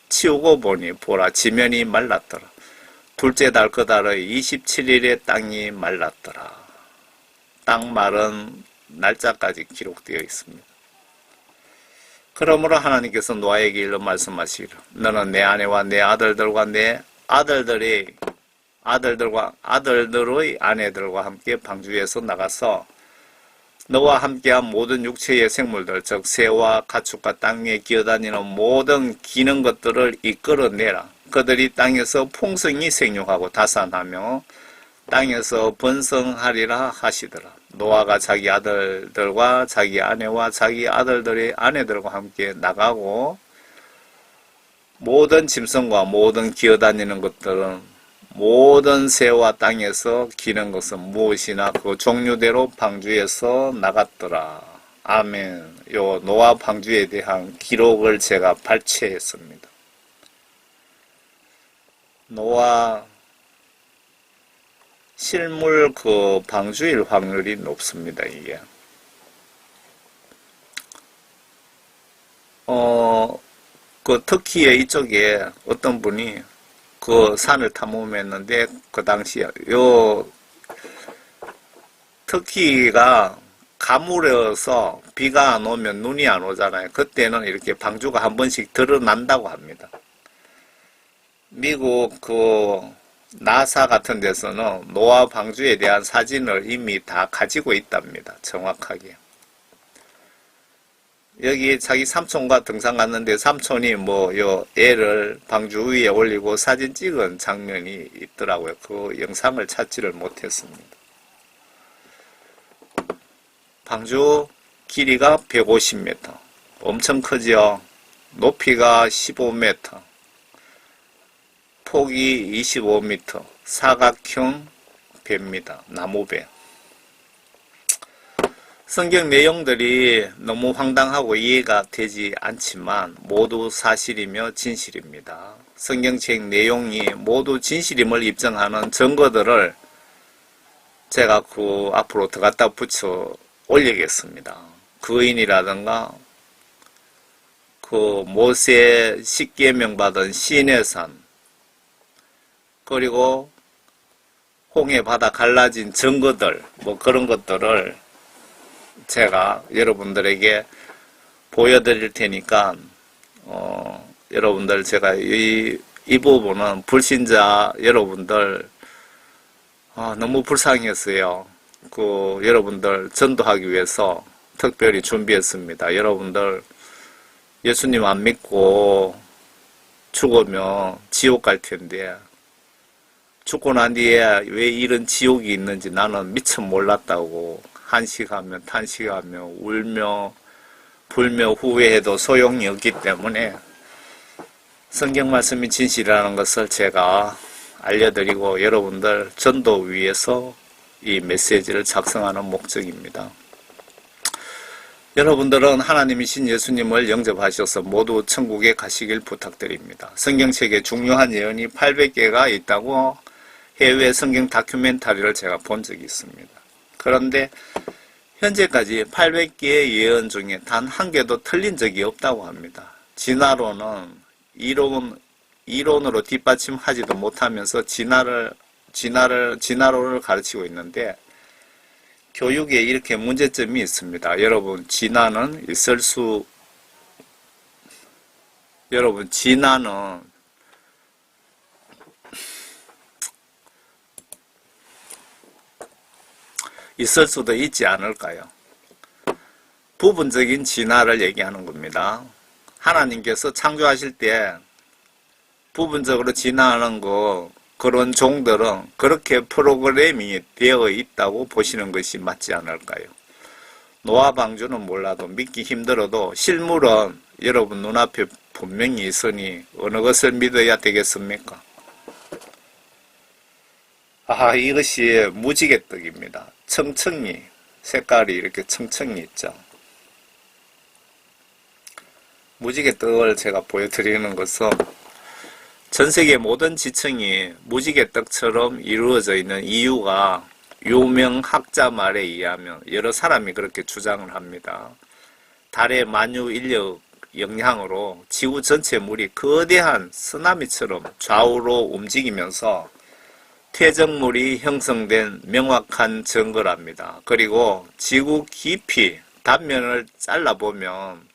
치우고 보니 보라 지면이 말랐더라. 둘째 달 그 달의 27일에 땅이 말랐더라. 땅 마른 날짜까지 기록되어 있습니다. 그러므로 하나님께서 노아에게 일러 말씀하시기를 너는 내 아내와 내 아들들과 내 아들들의 아내들과 함께 방주에서 나가서 너와 함께한 모든 육체의 생물들 즉 새와 가축과 땅에 기어다니는 모든 기는 것들을 이끌어내라. 그들이 땅에서 풍성히 생육하고 다산하며 땅에서 번성하리라 하시더라. 노아가 자기 아들들과 자기 아내와 자기 아들들의 아내들과 함께 나가고 모든 짐승과 모든 기어다니는 것들은 모든 새와 땅에서 기는 것은 무엇이나 그 종류대로 방주에서 나갔더라. 아멘. 요 노아 방주에 대한 기록을 제가 발췌했습니다. 노아 실물 그 방주일 확률이 높습니다. 이게 그 터키의 이쪽에 어떤 분이 그 산을 탐험했는데 그 당시에 요 터키가 가물어서 비가 안 오면 눈이 안 오잖아요. 그때는 이렇게 방주가 한 번씩 드러난다고 합니다. 미국 그 나사 같은 데서는 노아 방주에 대한 사진을 이미 다 가지고 있답니다. 정확하게. 여기 자기 삼촌과 등산 갔는데 삼촌이 요 애를 방주 위에 올리고 사진 찍은 장면이 있더라고요. 그 영상을 찾지를 못했습니다. 방주 길이가 150m. 엄청 크죠? 높이가 15m. 폭이 25m. 사각형 배입니다. 나무배. 성경 내용들이 너무 황당하고 이해가 되지 않지만 모두 사실이며 진실입니다. 성경책 내용이 모두 진실임을 입증하는 증거들을 제가 그 앞으로 더 갖다 붙여 올리겠습니다. 거인이라든가 그 모세 10계명 받은 시내산 그리고 홍해 바다 갈라진 증거들 그런 것들을 제가 여러분들에게 보여드릴 테니까 여러분들 제가 이 부분은 불신자 여러분들 너무 불쌍했어요. 그 여러분들 전도하기 위해서 특별히 준비했습니다. 여러분들 예수님 안 믿고 죽으면 지옥 갈 텐데 죽고 난 뒤에 왜 이런 지옥이 있는지 나는 미처 몰랐다고 한식하며 탄식하며 울며 불며 후회해도 소용이 없기 때문에 성경 말씀이 진실이라는 것을 제가 알려드리고 여러분들 전도 위해서 이 메시지를 작성하는 목적입니다. 여러분들은 하나님이신 예수님을 영접하셔서 모두 천국에 가시길 부탁드립니다. 성경책에 중요한 예언이 800개가 있다고 해외 성경 다큐멘터리를 제가 본 적이 있습니다. 그런데 현재까지 800개의 예언 중에 단 한 개도 틀린 적이 없다고 합니다. 진화론은 이론으로 뒷받침하지도 못하면서 진화론을 가르치고 있는데 교육에 이렇게 문제점이 있습니다. 진화는 있을 수도 있지 않을까요? 부분적인 진화를 얘기하는 겁니다. 하나님께서 창조하실 때 부분적으로 진화하는 거 그런 종들은 그렇게 프로그래밍이 되어 있다고 보시는 것이 맞지 않을까요? 노아 방주는 몰라도 믿기 힘들어도 실물은 여러분 눈앞에 분명히 있으니 어느 것을 믿어야 되겠습니까? 이것이 무지개떡입니다. 청청이 색깔이 이렇게 청청이 있죠. 무지개떡을 제가 보여드리는 것은 전 세계 모든 지층이 무지개떡처럼 이루어져 있는 이유가 유명 학자 말에 의하면 여러 사람이 그렇게 주장을 합니다. 달의 만유 인력 영향으로 지구 전체 물이 거대한 쓰나미처럼 좌우로 움직이면서 퇴적물이 형성된 명확한 증거랍니다. 그리고 지구 깊이 단면을 잘라보면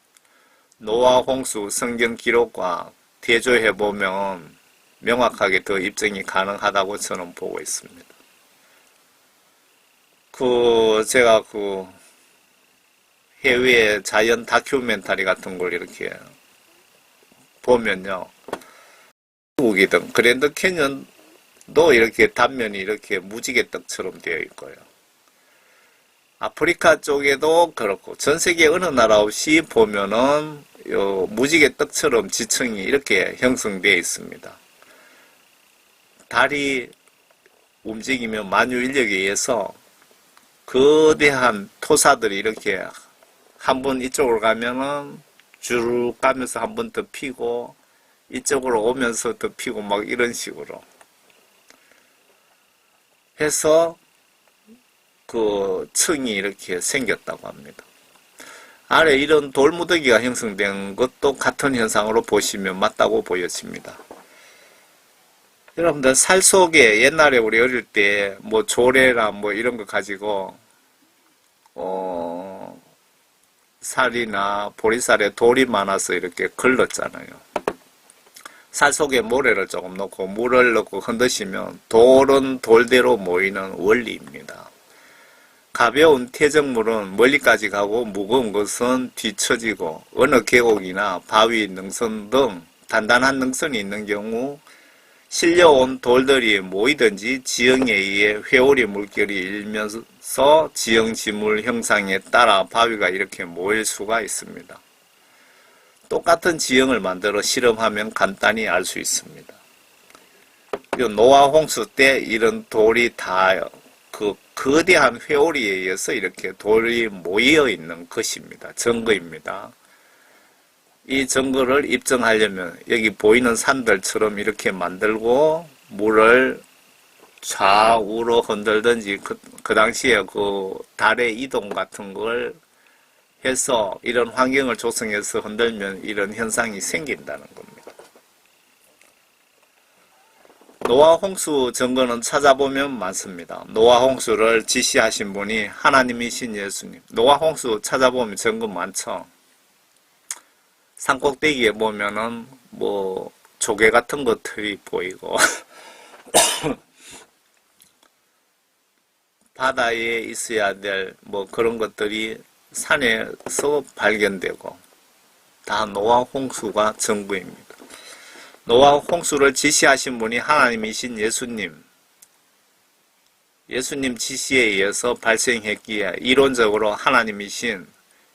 노아 홍수 성경 기록과 대조해보면 명확하게 더 입증이 가능하다고 저는 보고 있습니다. 제가 해외 자연 다큐멘터리 같은 걸 이렇게 보면요. 미국이든 그랜드 캐년도 이렇게 단면이 이렇게 무지개떡처럼 되어 있고요. 아프리카 쪽에도 그렇고 전 세계 어느 나라 없이 보면은 요 무지개떡처럼 지층이 이렇게 형성되어 있습니다. 달이 움직이면 만유 인력에 의해서 거대한 토사들이 이렇게 한 번 이쪽으로 가면은 쭉 가면서 한 번 더 피고 이쪽으로 오면서 더 피고 막 이런 식으로 해서 그 층이 이렇게 생겼다고 합니다. 아래 이런 돌무더기가 형성된 것도 같은 현상으로 보시면 맞다고 보여집니다. 여러분들 살 속에 옛날에 우리 어릴 때 뭐 조래나 뭐 이런 거 가지고 살이나 보리쌀에 돌이 많아서 이렇게 걸렀잖아요. 살 속에 모래를 조금 넣고 물을 넣고 흔드시면 돌은 돌대로 모이는 원리입니다. 가벼운 퇴적물은 멀리까지 가고 무거운 것은 뒤처지고 어느 계곡이나 바위, 능선 등 단단한 능선이 있는 경우 실려온 돌들이 모이든지 지형에 의해 회오리 물결이 일면서 지형 지물 형상에 따라 바위가 이렇게 모일 수가 있습니다. 똑같은 지형을 만들어 실험하면 간단히 알 수 있습니다. 노아 홍수 때 이런 돌이 다 그 거대한 회오리에 의해서 이렇게 돌이 모여 있는 것입니다. 증거입니다. 이 증거를 입증하려면 여기 보이는 산들처럼 이렇게 만들고 물을 좌우로 흔들든지 그 당시에 그 달의 이동 같은 걸 해서 이런 환경을 조성해서 흔들면 이런 현상이 생긴다는 겁니다. 노아 홍수 증거는 찾아보면 많습니다. 노아 홍수를 지시하신 분이 하나님이신 예수님. 노아 홍수 찾아보면 증거 많죠. 산꼭대기에 보면은 뭐 조개 같은 것들이 보이고 바다에 있어야 될 뭐 그런 것들이 산에서 발견되고 다 노아 홍수가 증거입니다. 노아 홍수를 지시하신 분이 하나님이신 예수님. 예수님 지시에 의해서 발생했기에 이론적으로 하나님이신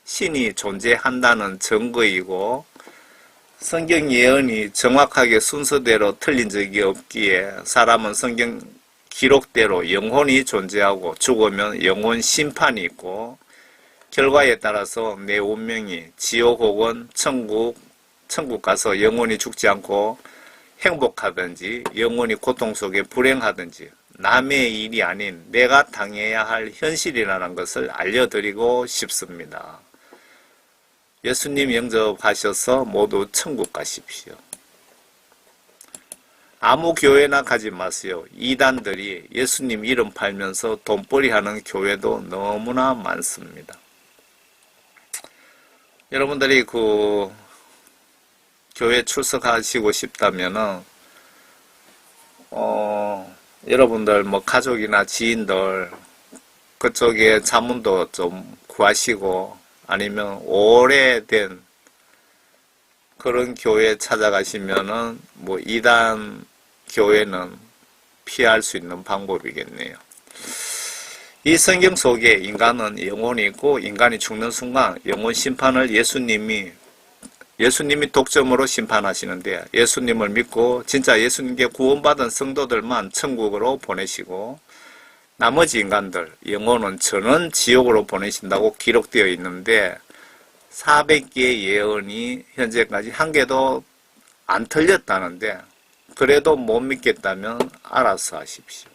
신이 존재한다는 증거이고 성경 예언이 정확하게 순서대로 틀린 적이 없기에 사람은 성경 기록대로 영혼이 존재하고 죽으면 영혼 심판이 있고 결과에 따라서 내 운명이 지옥 혹은 천국 가서 영혼이 죽지 않고 행복하든지 영혼이 고통 속에 불행하든지 남의 일이 아닌 내가 당해야 할 현실이라는 것을 알려드리고 싶습니다. 예수님 영접하셔서 모두 천국 가십시오. 아무 교회나 가지 마세요. 이단들이 예수님 이름 팔면서 돈벌이 하는 교회도 너무나 많습니다. 여러분들이 교회 출석하시고 싶다면은 여러분들 뭐 가족이나 지인들 그쪽에 자문도 좀 구하시고 아니면 오래된 그런 교회 찾아가시면은 뭐 이단 교회는 피할 수 있는 방법이겠네요. 이 성경 속에 인간은 영혼이 있고 인간이 죽는 순간 영혼 심판을 예수님이 독점으로 심판하시는데 예수님을 믿고 진짜 예수님께 구원받은 성도들만 천국으로 보내시고 나머지 인간들 영혼은 저는 지옥으로 보내신다고 기록되어 있는데 400개의 예언이 현재까지 한 개도 안 틀렸다는데 그래도 못 믿겠다면 알아서 하십시오.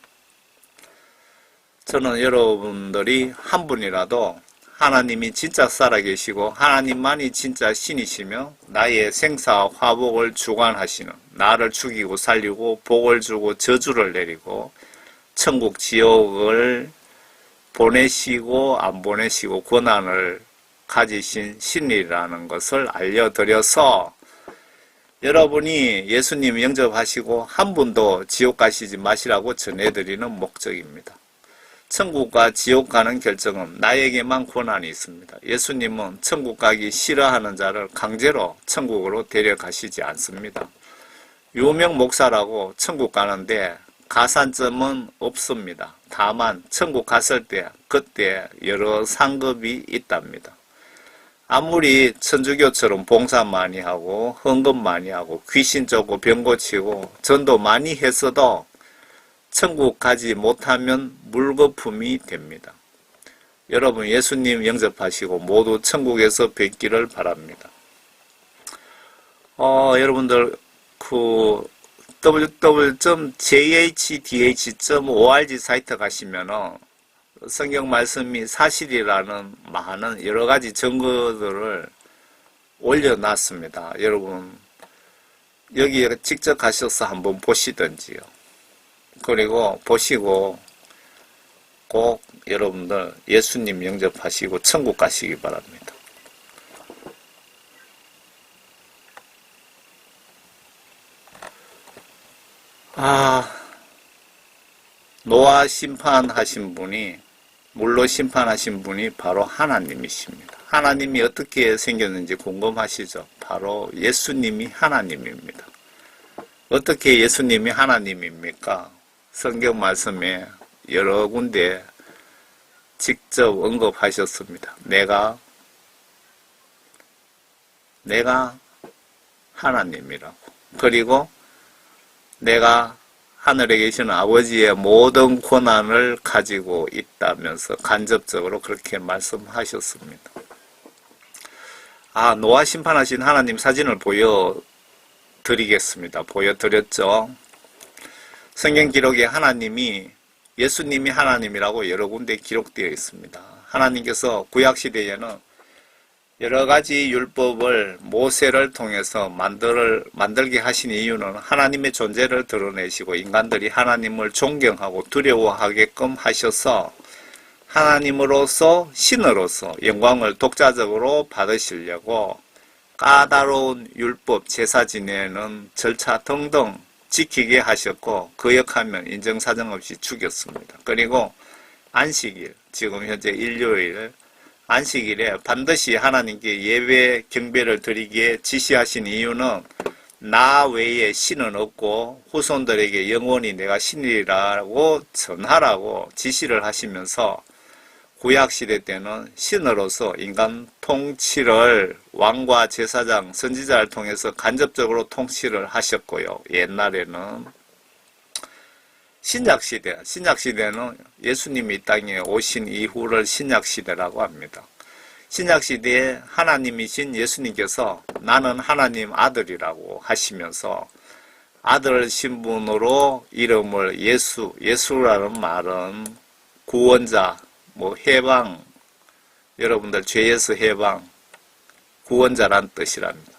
저는 여러분들이 한 분이라도 하나님이 진짜 살아계시고 하나님만이 진짜 신이시며 나의 생사와 화복을 주관하시는 나를 죽이고 살리고 복을 주고 저주를 내리고 천국 지옥을 보내시고 안 보내시고 권한을 가지신 신이라는 것을 알려드려서 여러분이 예수님 영접하시고 한 분도 지옥 가시지 마시라고 전해드리는 목적입니다. 천국과 지옥 가는 결정은 나에게만 권한이 있습니다. 예수님은 천국 가기 싫어하는 자를 강제로 천국으로 데려가시지 않습니다. 유명 목사라고 천국 가는데 가산점은 없습니다. 다만 천국 갔을 때 그때 여러 상급이 있답니다. 아무리 천주교처럼 봉사 많이 하고 헌금 많이 하고 귀신 쫓고 병 고치고 전도 많이 했어도 천국 가지 못하면 물거품이 됩니다. 여러분 예수님 영접하시고 모두 천국에서 뵙기를 바랍니다. 여러분들 www.jdh.org 사이트 가시면은 성경 말씀이 사실이라는 많은 여러 가지 증거들을 올려놨습니다. 여러분 여기에 직접 가셔서 한번 보시든지요. 그리고 보시고 꼭 여러분들 예수님 영접하시고 천국 가시기 바랍니다. 노아 심판하신 분이 물로 심판하신 분이 바로 하나님이십니다. 하나님이 어떻게 생겼는지 궁금하시죠? 바로 예수님이 하나님입니다. 어떻게 예수님이 하나님입니까? 성경 말씀에 여러 군데 직접 언급하셨습니다. 내가 하나님이라고. 그리고 내가 하늘에 계시는 아버지의 모든 권한을 가지고 있다면서 간접적으로 그렇게 말씀하셨습니다. 노아 심판하신 하나님 사진을 보여드리겠습니다. 보여드렸죠. 성경 기록에 예수님이 하나님이라고 여러 군데 기록되어 있습니다. 하나님께서 구약시대에는 여러 가지 율법을 모세를 통해서 만들게 하신 이유는 하나님의 존재를 드러내시고 인간들이 하나님을 존경하고 두려워하게끔 하셔서 하나님으로서 신으로서 영광을 독자적으로 받으시려고 까다로운 율법 제사 지내는 절차 등등 지키게 하셨고 거역하면 인정사정 없이 죽였습니다. 그리고 안식일, 지금 현재 일요일 안식일에 반드시 하나님께 예배 경배를 드리기에 지시하신 이유는 나 외에 신은 없고 후손들에게 영원히 내가 신이라고 전하라고 지시를 하시면서 구약시대 때는 신으로서 인간 통치를 왕과 제사장, 선지자를 통해서 간접적으로 통치를 하셨고요. 옛날에는 신약시대는 예수님이 이 땅에 오신 이후를 신약시대라고 합니다. 신약시대에 하나님이신 예수님께서 나는 하나님 아들이라고 하시면서 아들 신분으로 이름을 예수라는 말은 구원자, 해방, 여러분들 죄에서 해방, 구원자란 뜻이랍니다.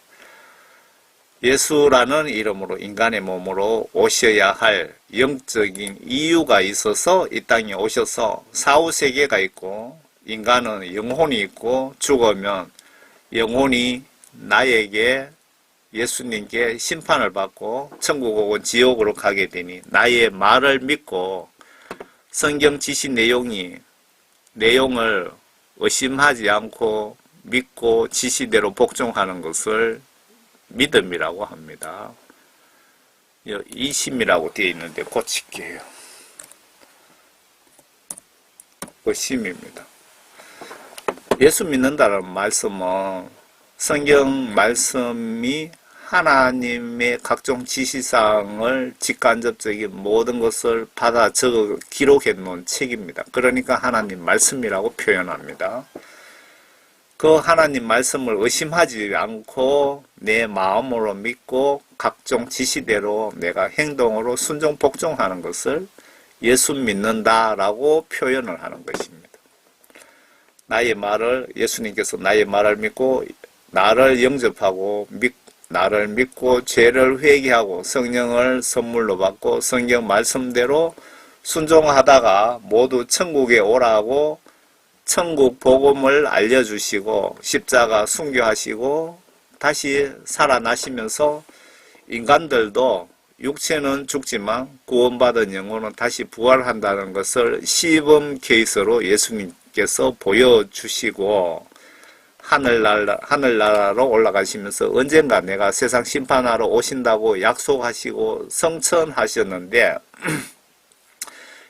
예수라는 이름으로 인간의 몸으로 오셔야 할 영적인 이유가 있어서 이 땅에 오셔서 사후세계가 있고 인간은 영혼이 있고 죽으면 영혼이 나에게 예수님께 심판을 받고 천국 혹은 지옥으로 가게 되니 나의 말을 믿고 성경 지시 내용을 의심하지 않고 믿고 지시대로 복종하는 것을 믿음이라고 합니다. 이심이라고 되어 있는데 고칠게요. 심입니다. 예수 믿는다는 말씀은 성경 말씀이 하나님의 각종 지시사항을 직간접적인 모든 것을 받아 적어 기록해 놓은 책입니다. 그러니까 하나님 말씀이라고 표현합니다. 그 하나님 말씀을 의심하지 않고 내 마음으로 믿고 각종 지시대로 내가 행동으로 순종 복종하는 것을 예수 믿는다라고 표현을 하는 것입니다. 예수님께서 나의 말을 믿고 나를 영접하고 나를 믿고 죄를 회개하고 성령을 선물로 받고 성경 말씀대로 순종하다가 모두 천국에 오라고 천국 복음을 알려주시고 십자가 순교하시고 다시 살아나시면서 인간들도 육체는 죽지만 구원받은 영혼은 다시 부활한다는 것을 시범 케이스로 예수님께서 보여주시고 하늘나라로 올라가시면서 언젠가 내가 세상 심판하러 오신다고 약속하시고 성천하셨는데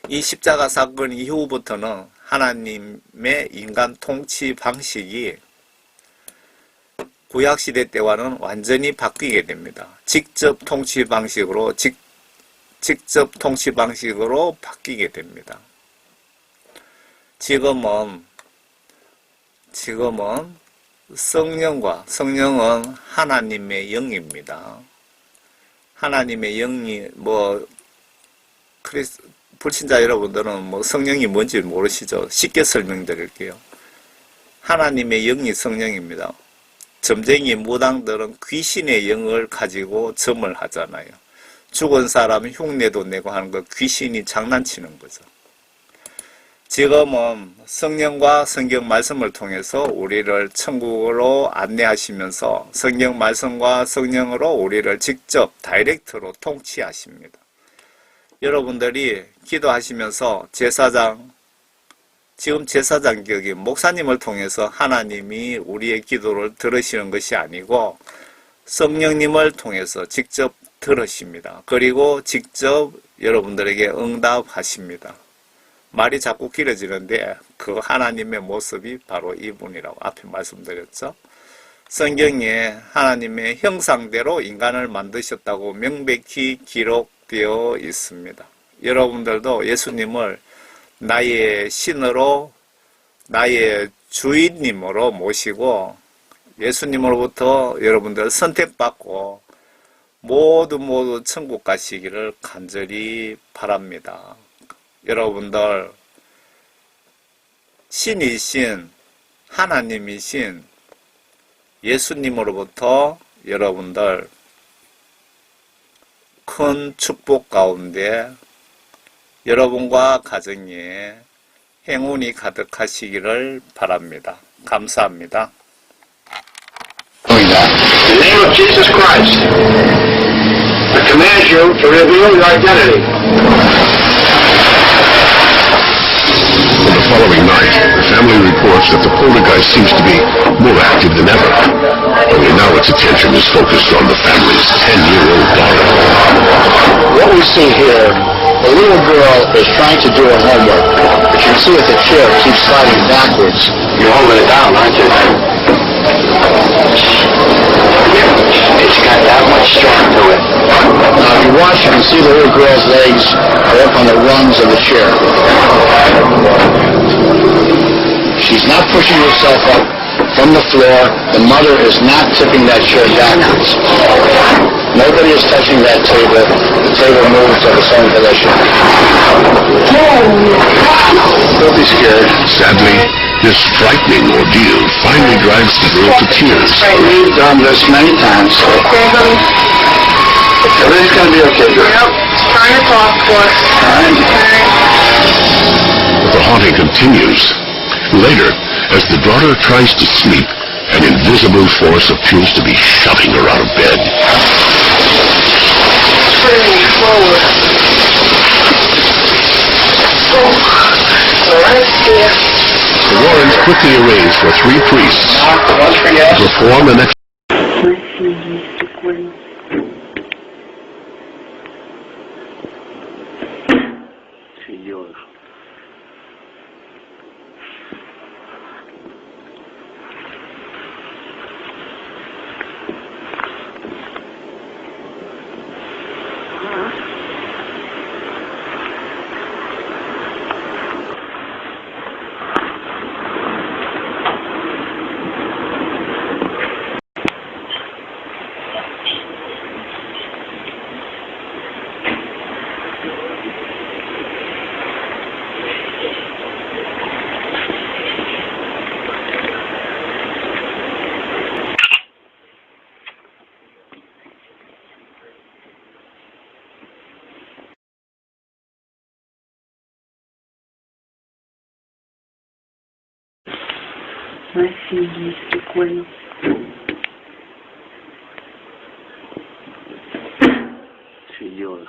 이 십자가 사건 이후부터는 하나님의 인간 통치 방식이 구약시대 때와는 완전히 바뀌게 됩니다. 직접 통치 방식으로 바뀌게 됩니다. 지금은 성령은 하나님의 영입니다. 하나님의 영이 불신자 여러분들은 성령이 뭔지 모르시죠? 쉽게 설명드릴게요. 하나님의 영이 성령입니다. 점쟁이 무당들은 귀신의 영을 가지고 점을 하잖아요. 죽은 사람 흉내도 내고 하는 거 귀신이 장난치는 거죠. 지금은 성령과 성경 말씀을 통해서 우리를 천국으로 안내하시면서 성경 말씀과 성령으로 우리를 직접 다이렉트로 통치하십니다. 여러분들이 기도하시면서 지금 제사장 격인 목사님을 통해서 하나님이 우리의 기도를 들으시는 것이 아니고 성령님을 통해서 직접 들으십니다. 그리고 직접 여러분들에게 응답하십니다. 말이 자꾸 길어지는데 그 하나님의 모습이 바로 이분이라고 앞에 말씀드렸죠. 성경에 하나님의 형상대로 인간을 만드셨다고 명백히 기록되어 있습니다. 여러분들도 예수님을 나의 신으로 나의 주인님으로 모시고 예수님으로부터 여러분들 선택받고 모두 천국 가시기를 간절히 바랍니다. 여러분들 신이신 하나님이신 예수님으로부터 여러분들 큰 축복 가운데 여러분과 가정에 행운이 가득하시기를 바랍니다. 감사합니다. In the name of Jesus Christ, I command you to reveal your identity. On the following night, the family reports that the poltergeist seems to be more active than ever. Only now its attention is focused on the family's 10-year-old daughter. What we see here, the little girl is trying to do her homework, but you can see that the chair keeps sliding backwards. You're holding it down, aren't you? It's got that much strength to it. Now, if you watch, you can see the little girl's legs are up on the rungs of the chair. She's not pushing herself up from the floor. The mother is not tipping that chair backwards. Nobody is touching that table. The table moves of its own volition. Don't be scared. Sadly, this frightening ordeal finally drives the girl to tears. We've done this many times. Everything's going to be okay, girl. Yep. Trying to talk to us. But the haunting continues. Later, as the daughter tries to sleep, an invisible force appears to be shoving her out of bed. Turning forward. Right here. The Warrens quickly arrange for 3 priests to perform an Blessing is recuerdo. Sí, yo.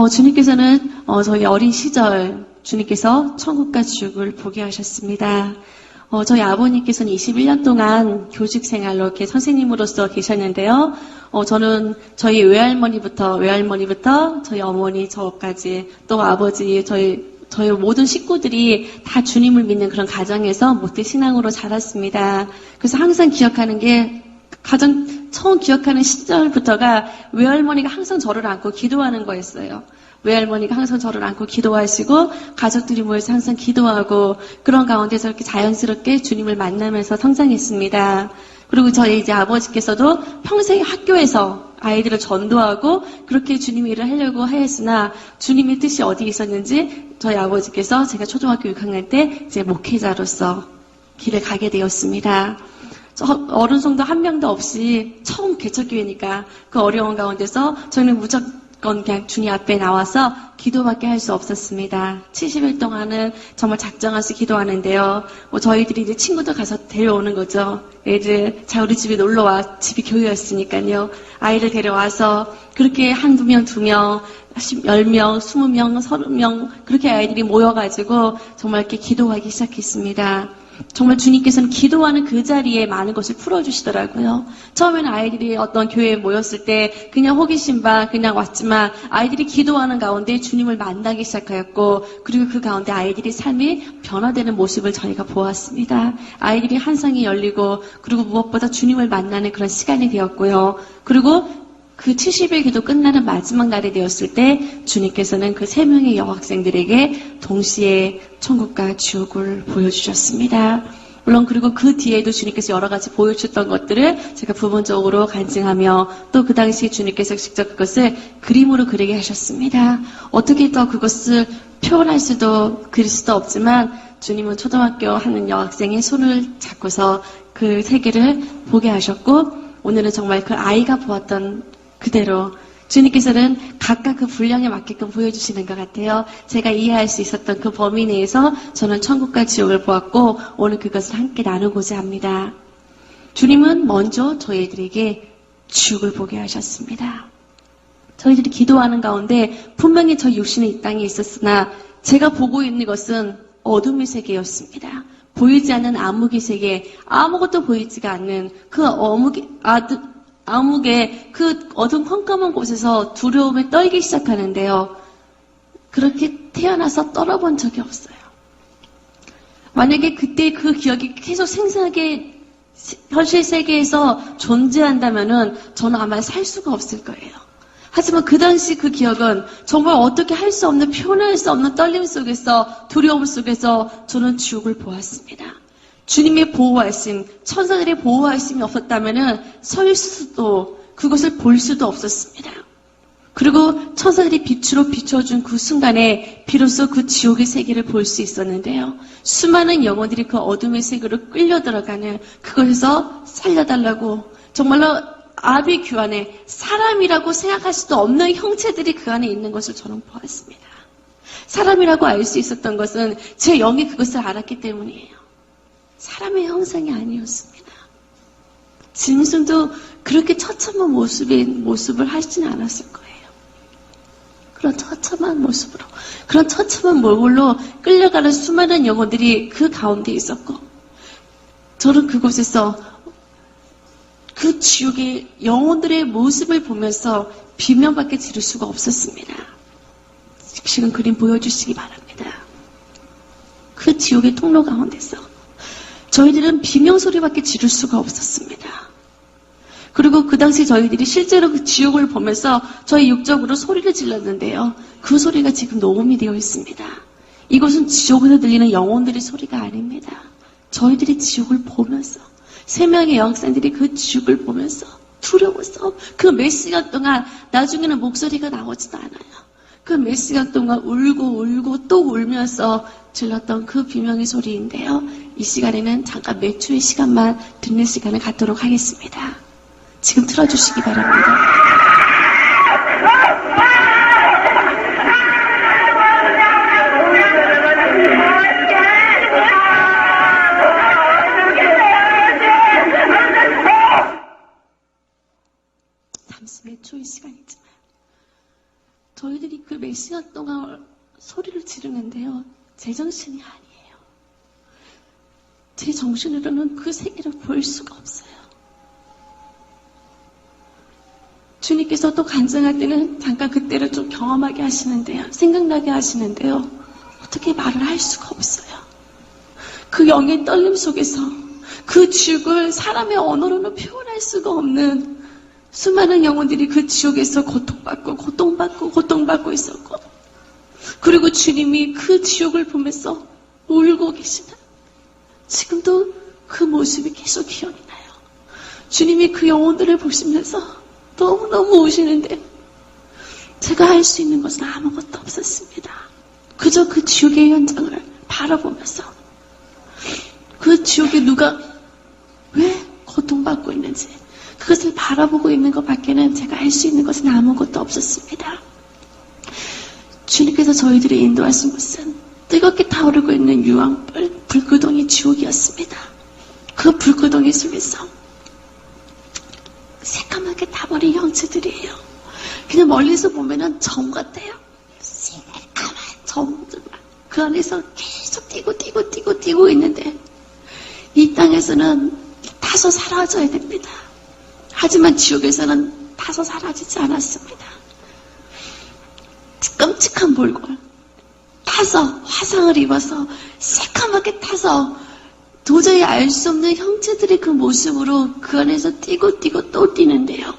주님께서는 저희 어린 시절 주님께서 천국과 지옥을 보게 하셨습니다. 저희 아버님께서는 21년 동안 교직 생활로 이렇게 선생님으로서 계셨는데요. 저는 저희 외할머니부터 저희 어머니 저까지 또 아버지 저희 모든 식구들이 다 주님을 믿는 그런 가정에서 모태 신앙으로 자랐습니다. 그래서 항상 기억하는 게 가장 처음 기억하는 시절부터가 외할머니가 항상 저를 안고 기도하는 거였어요. 외할머니가 항상 저를 안고 기도하시고 가족들이 모여서 항상 기도하고 그런 가운데서 이렇게 자연스럽게 주님을 만나면서 성장했습니다. 그리고 저희 이제 아버지께서도 평생 학교에서 아이들을 전도하고 그렇게 주님 일을 하려고 하였으나 주님의 뜻이 어디 있었는지 저희 아버지께서 제가 초등학교 6학년 때 이제 목회자로서 길을 가게 되었습니다. 어른 성도 한 명도 없이 처음 개척교회니까 그 어려운 가운데서 저희는 무조건 그냥 주님 앞에 나와서 기도밖에 할 수 없었습니다. 70일 동안은 정말 작정해서 기도하는데요. 저희들이 이제 친구들 가서 데려오는 거죠. 애들, 자, 우리 집에 놀러와. 집이 교회였으니까요. 아이를 데려와서 그렇게 한두 명, 두 명, 10명, 20명, 30명, 그렇게 아이들이 모여가지고 정말 이렇게 기도하기 시작했습니다. 정말 주님께서는 기도하는 그 자리에 많은 것을 풀어주시더라고요. 처음에는 아이들이 어떤 교회에 모였을 때 그냥 호기심 반 그냥 왔지만 아이들이 기도하는 가운데 주님을 만나기 시작하였고 그리고 그 가운데 아이들이 삶이 변화되는 모습을 저희가 보았습니다. 아이들이 한상이 열리고 그리고 무엇보다 주님을 만나는 그런 시간이 되었고요. 그리고 그 70일 기도 끝나는 마지막 날이 되었을 때 주님께서는 그 3명의 여학생들에게 동시에 천국과 지옥을 보여주셨습니다. 물론 그리고 그 뒤에도 주님께서 여러 가지 보여주셨던 것들을 제가 부분적으로 간증하며 또 그 당시 주님께서 직접 그것을 그림으로 그리게 하셨습니다. 어떻게 또 그것을 표현할 수도 그릴 수도 없지만 주님은 초등학교 하는 여학생의 손을 잡고서 그 세계를 보게 하셨고 오늘은 정말 그 아이가 보았던 그대로 주님께서는 각각 그 분량에 맞게끔 보여주시는 것 같아요. 제가 이해할 수 있었던 그 범위 내에서 저는 천국과 지옥을 보았고 오늘 그것을 함께 나누고자 합니다. 주님은 먼저 저희들에게 지옥을 보게 하셨습니다. 저희들이 기도하는 가운데 분명히 저 육신의 이 땅에 있었으나 제가 보고 있는 것은 어둠의 세계였습니다. 보이지 않는 암흑의 세계, 아무것도 보이지가 않는 그 암흑의 그 어둠 컴컴한 곳에서 두려움에 떨기 시작하는데요. 그렇게 태어나서 떨어본 적이 없어요. 만약에 그때 그 기억이 계속 생생하게 현실 세계에서 존재한다면은 저는 아마 살 수가 없을 거예요. 하지만 그 당시 그 기억은 정말 어떻게 할 수 없는, 표현할 수 없는 떨림 속에서, 두려움 속에서 저는 지옥을 보았습니다. 주님의 보호하심, 천사들의 보호하심이 없었다면은 설 수도, 그것을 볼 수도 없었습니다. 그리고 천사들이 빛으로 비춰준 그 순간에 비로소 그 지옥의 세계를 볼 수 있었는데요. 수많은 영혼들이 그 어둠의 세계로 끌려 들어가는 그것에서 살려달라고 정말로 아비 규 안에 사람이라고 생각할 수도 없는 형체들이 그 안에 있는 것을 저는 보았습니다. 사람이라고 알 수 있었던 것은 제 영이 그것을 알았기 때문이에요. 사람의 형상이 아니었습니다. 짐승도 그렇게 처참한 모습을 하지는 않았을 거예요. 그런 처참한 모습으로, 그런 처참한 몰골로 끌려가는 수많은 영혼들이 그 가운데 있었고, 저는 그곳에서 그 지옥의 영혼들의 모습을 보면서 비명밖에 지를 수가 없었습니다. 지금 그림 보여주시기 바랍니다. 그 지옥의 통로 가운데서 저희들은 비명 소리밖에 지를 수가 없었습니다. 그리고 그 당시 저희들이 실제로 그 지옥을 보면서 저희 육적으로 소리를 질렀는데요. 그 소리가 지금 녹음이 되어 있습니다. 이것은 지옥에서 들리는 영혼들의 소리가 아닙니다. 저희들이 지옥을 보면서 3명의 여학생들이 그 지옥을 보면서 두려워서 그 몇 시간 동안 나중에는 목소리가 나오지도 않아요. 그 몇 시간 동안 울고 또 울면서 질렀던 그 비명의 소리인데요. 이 시간에는 잠깐 몇 초의 시간만 듣는 시간을 갖도록 하겠습니다. 지금 틀어주시기 바랍니다. 몇 초의 시간이지만 저희들이 그 몇 시간 동안 소리를 지르는데요. 제 정신이 아니에요. 제 정신으로는 그 세계를 볼 수가 없어요. 주님께서 또 간증할 때는 잠깐 그때를 좀 경험하게 하시는데요. 생각나게 하시는데요. 어떻게 말을 할 수가 없어요. 그 영의 떨림 속에서 그 지옥을 사람의 언어로는 표현할 수가 없는 수많은 영혼들이 그 지옥에서 고통받고 있었고, 그리고 주님이 그 지옥을 보면서 울고 계시다. 지금도 그 모습이 계속 기억이 나요. 주님이 그 영혼들을 보시면서 너무너무 우시는데 제가 할 수 있는 것은 아무것도 없었습니다. 그저 그 지옥의 현장을 바라보면서 그 지옥에 누가 왜 고통받고 있는지 그것을 바라보고 있는 것밖에는 제가 할 수 있는 것은 아무것도 없었습니다. 주님께서 저희들을 인도하신 곳은 뜨겁게 타오르고 있는 유황불, 불구덩이 지옥이었습니다. 그 불구덩이 속에서 새까맣게 타버린 형체들이에요. 그냥 멀리서 보면은 점 같아요. 새까만 점들만. 그 안에서 계속 뛰고 있는데 이 땅에서는 타서 사라져야 됩니다. 하지만 지옥에서는 타서 사라지지 않았습니다. 끔찍한 몰골, 타서 화상을 입어서 새까맣게 타서 도저히 알 수 없는 형체들의 그 모습으로 그 안에서 뛰고 또 뛰는데요.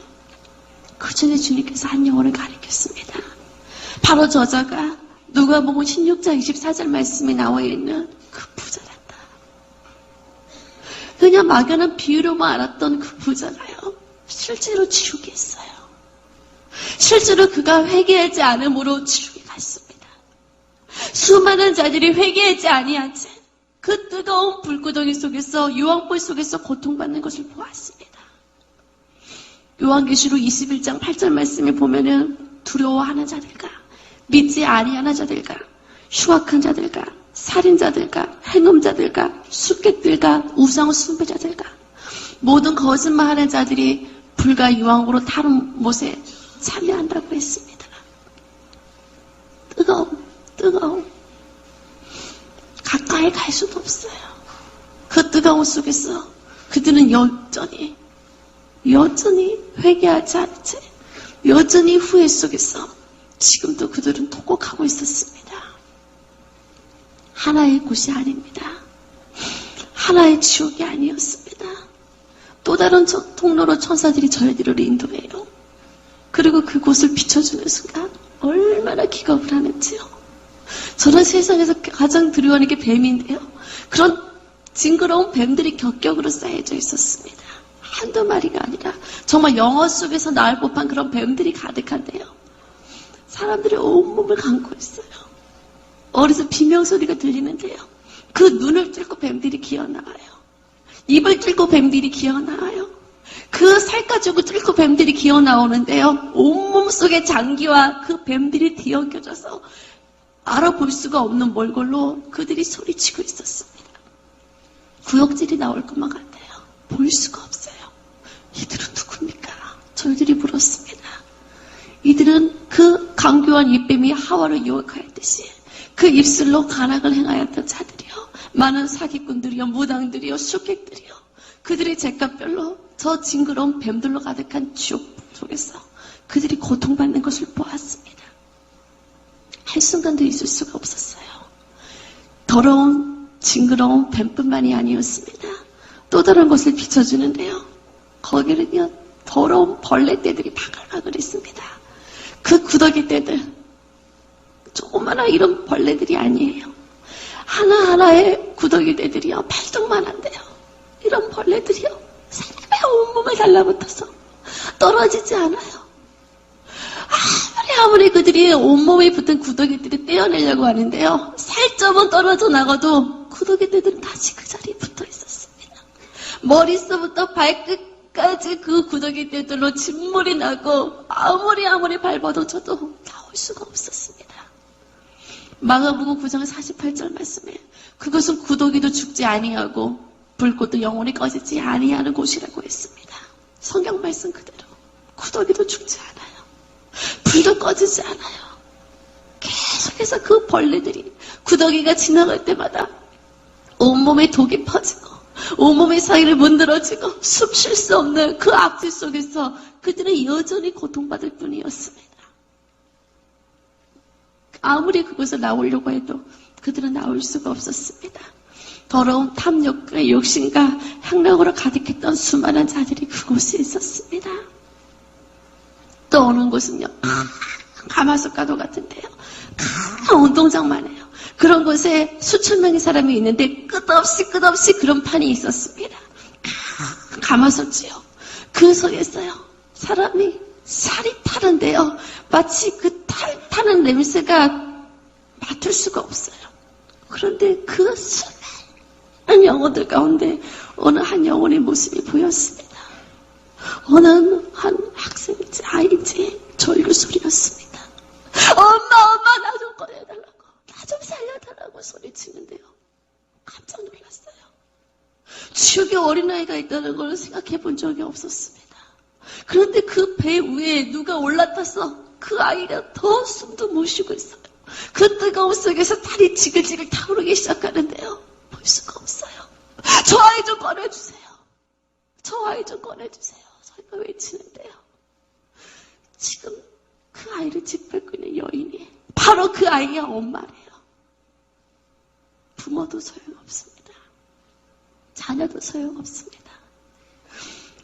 그 전에 주님께서 한 영혼을 가리켰습니다. 바로 저자가 누가복음 16장 24절 말씀에 나와 있는 그 부자란다. 그냥 막연한 비유로만 알았던 그 부자가요. 실제로 지옥에 있어요. 실제로 그가 회개하지 않음으로 지옥에 갔습니다. 수많은 자들이 회개하지 아니한 채 그 뜨거운 불구덩이 속에서 유황불 속에서 고통받는 것을 보았습니다. 요한계시록 21장 8절 말씀에 보면은 두려워하는 자들과 믿지 아니하는 자들과 흉악한 자들과 살인자들과 행음자들과 숙객들과 우상 숭배자들과 모든 거짓말하는 자들이 불과 유황으로 타는 못에 참여한다고 했습니다. 뜨거움. 가까이 갈 수도 없어요. 그 뜨거움 속에서 그들은 여전히 회개하지 않은 채 여전히 후회 속에서 지금도 그들은 통곡하고 있었습니다. 하나의 곳이 아닙니다. 하나의 지옥이 아니었습니다. 또 다른 통로로 천사들이 저희들을 인도해요. 그리고 그곳을 비춰주는 순간 얼마나 기겁을 하는지요. 저는 세상에서 가장 두려워하는 게 뱀인데요. 그런 징그러운 뱀들이 격격으로 쌓여져 있었습니다. 한두 마리가 아니라 정말 영화 속에서 나올 법한 그런 뱀들이 가득한데요. 사람들이 온몸을 감고 있어요. 어디서 비명소리가 들리는데요. 그 눈을 뚫고 뱀들이 기어나와요. 입을 뚫고 뱀들이 기어나와요. 그 살가죽을 뚫고 뱀들이 기어나오는데요. 온몸 속에 장기와 그 뱀들이 뒤엉켜져서 알아볼 수가 없는 몰골로 그들이 소리치고 있었습니다. 구역질이 나올 것만 같아요. 볼 수가 없어요. 이들은 누굽니까? 저희들이 물었습니다. 이들은 그 강교한 입뱀이 하와를 유혹하였듯이 그 입술로 간악을 행하였던 자들이요. 많은 사기꾼들이요. 무당들이요. 숙객들이요. 그들의 죄값별로 저 징그러운 뱀들로 가득한 지옥 속에서 그들이 고통받는 것을 보았습니다. 한순간도 잊을 수가 없었어요. 더러운 징그러운 뱀뿐만이 아니었습니다. 또 다른 것을 비춰주는데요. 거기는요, 더러운 벌레떼들이 바글바글했습니다. 그 구더기 떼들, 조그마한 이런 벌레들이 아니에요. 하나하나의 구더기 떼들이요, 발톱만한데요. 이런 벌레들이요, 사람의 온몸에 달라붙어서 떨어지지 않아요. 아무리 그들이 온몸에 붙은 구더기들이 떼어내려고 하는데요. 살점은 떨어져 나가도 구더기들은 다시 그 자리에 붙어 있었습니다. 머릿속부터 발끝까지 그 구더기들로 진물이 나고 아무리 밟아도 저도 나올 수가 없었습니다. 마가복음 9장 48절 말씀에 그것은 구더기도 죽지 아니하고 불꽃도 영원히 꺼지지 아니하는 곳이라고 했습니다. 성경 말씀 그대로 구더기도 죽지 않아요. 불도 꺼지지 않아요. 계속해서 그 벌레들이 구더기가 지나갈 때마다 온몸에 독이 퍼지고 온몸의 사이를 문드러지고 숨 쉴 수 없는 그 악취 속에서 그들은 여전히 고통받을 뿐이었습니다. 아무리 그곳을 나오려고 해도 그들은 나올 수가 없었습니다. 더러운 탐욕과 욕심과 향락으로 가득했던 수많은 자들이 그곳에 있었습니다. 또 어느 곳은요, 가마솥가도 같은데요. 큰 운동장만 해요. 그런 곳에 수천 명의 사람이 있는데 끝없이 그런 판이 있었습니다. 가마솥이요. 그 속에서요, 사람이 살이 타는데요. 마치 그 타는 냄새가 맡을 수가 없어요. 그런데 그 수많은 영혼들 가운데 어느 한 영혼의 모습이 보였습니다. 어느 한 학생인지 아이인지 절규 소리였습니다. 엄마 나 좀 꺼내달라고, 나 좀 살려달라고 소리치는데요. 깜짝 놀랐어요. 지옥에 어린아이가 있다는 걸 생각해 본 적이 없었습니다. 그런데 그 배 위에 누가 올라타서 그 아이가 더 숨도 못 쉬고 있어요. 그 뜨거운 속에서 다리 지글지글 타오르기 시작하는데요. 볼 수가 없어요. 저 아이 좀 꺼내주세요. 저 아이 좀 꺼내주세요. 저희가 외치는데요. 지금 그 아이를 짓밟고 있는 여인이 바로 그 아이의 엄마래요. 부모도 소용없습니다. 자녀도 소용없습니다.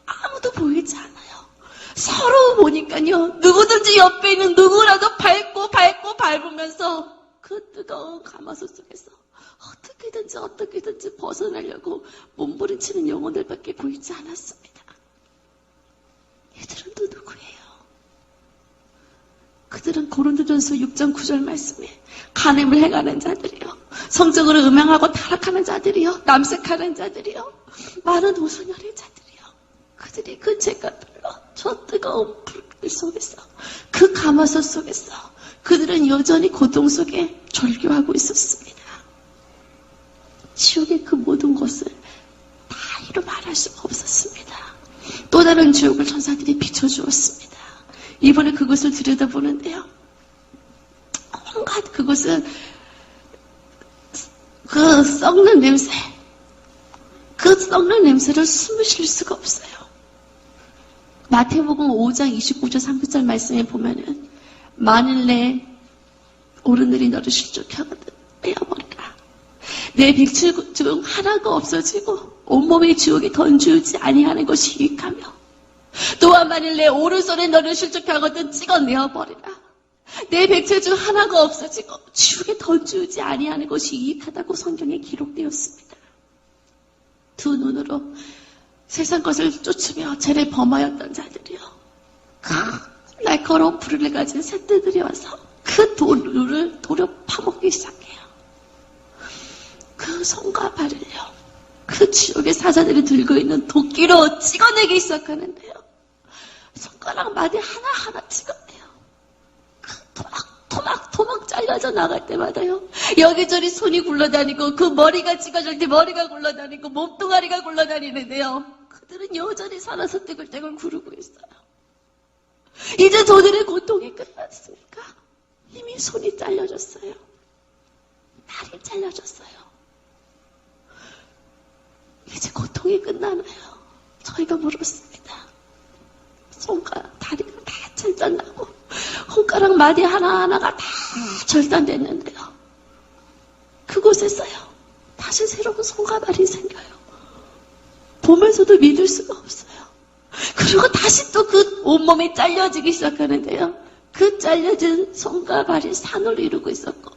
아무도 보이지 않아요. 서로 보니까요. 누구든지 옆에 있는 누구라도 밟으면서 그 뜨거운 가마솥 속에서 어떻게든지 벗어나려고 몸부림치는 영혼들밖에 보이지 않았습니다. 이들은 또 누구예요? 그들은 고린도전서 6장 9절 말씀에 간음을 행하는 자들이요, 성적으로 음행하고 타락하는 자들이요, 남색하는 자들이요, 많은 오소년의 자들이요. 그들이 그 죄값별로 저 뜨거운 불길 속에서, 그 가마솥 속에서 그들은 여전히 고통 속에 절규하고 있었습니다. 지옥의 그 모든 것을 다 이루 말할 수가 없었습니다. 또 다른 지옥을 천사들이 비춰주었습니다. 이번에 그것을 들여다보는데요. 온갖 그것은 그 썩는 냄새를 숨을 쉴 수가 없어요. 마태복음 5장 29절 30절 말씀에 보면은 만일 어른들이 너를 실족하거든 빼어버리라. 내 백칠 중 하나가 없어지고 온몸의 지옥에 던지우지 아니하는 것이 유익하며, 또한 만일 내 오른손에 너를 실족하거든 찍어내어버리라. 내 백칠 중 하나가 없어지고 지옥에 던지우지 아니하는 것이 유익하다고 성경에 기록되었습니다. 두 눈으로 세상 것을 쫓으며 죄를 범하였던 자들이요, 날카로운 불을 가진 새떼들이 와서 그 돌을 도려 파먹기 시작해요. 그 손과 발을요, 그 지옥의 사자들이 들고 있는 도끼로 찍어내기 시작하는데요. 손가락 마디 하나하나 찍어내요. 그 토막 잘려져 나갈 때마다요, 여기저기 손이 굴러다니고 그 머리가 찍어질 때 머리가 굴러다니고 몸뚱아리가 굴러다니는데요. 그들은 여전히 살아서 떼굴떼굴 구르고 있어요. 이제 저들의 고통이 끝났으니까 이미 손이 잘려졌어요. 다리 잘려졌어요. 이제 고통이 끝나나요? 저희가 물었습니다. 손가락, 다리가 다 절단나고 손가락 마디 하나하나가 다 절단됐는데요. 그곳에서요. 다시 새로운 손가발이 생겨요. 보면서도 믿을 수가 없어요. 그리고 다시 또 그 온몸이 잘려지기 시작하는데요. 그 잘려진 손가발이 산을 이루고 있었고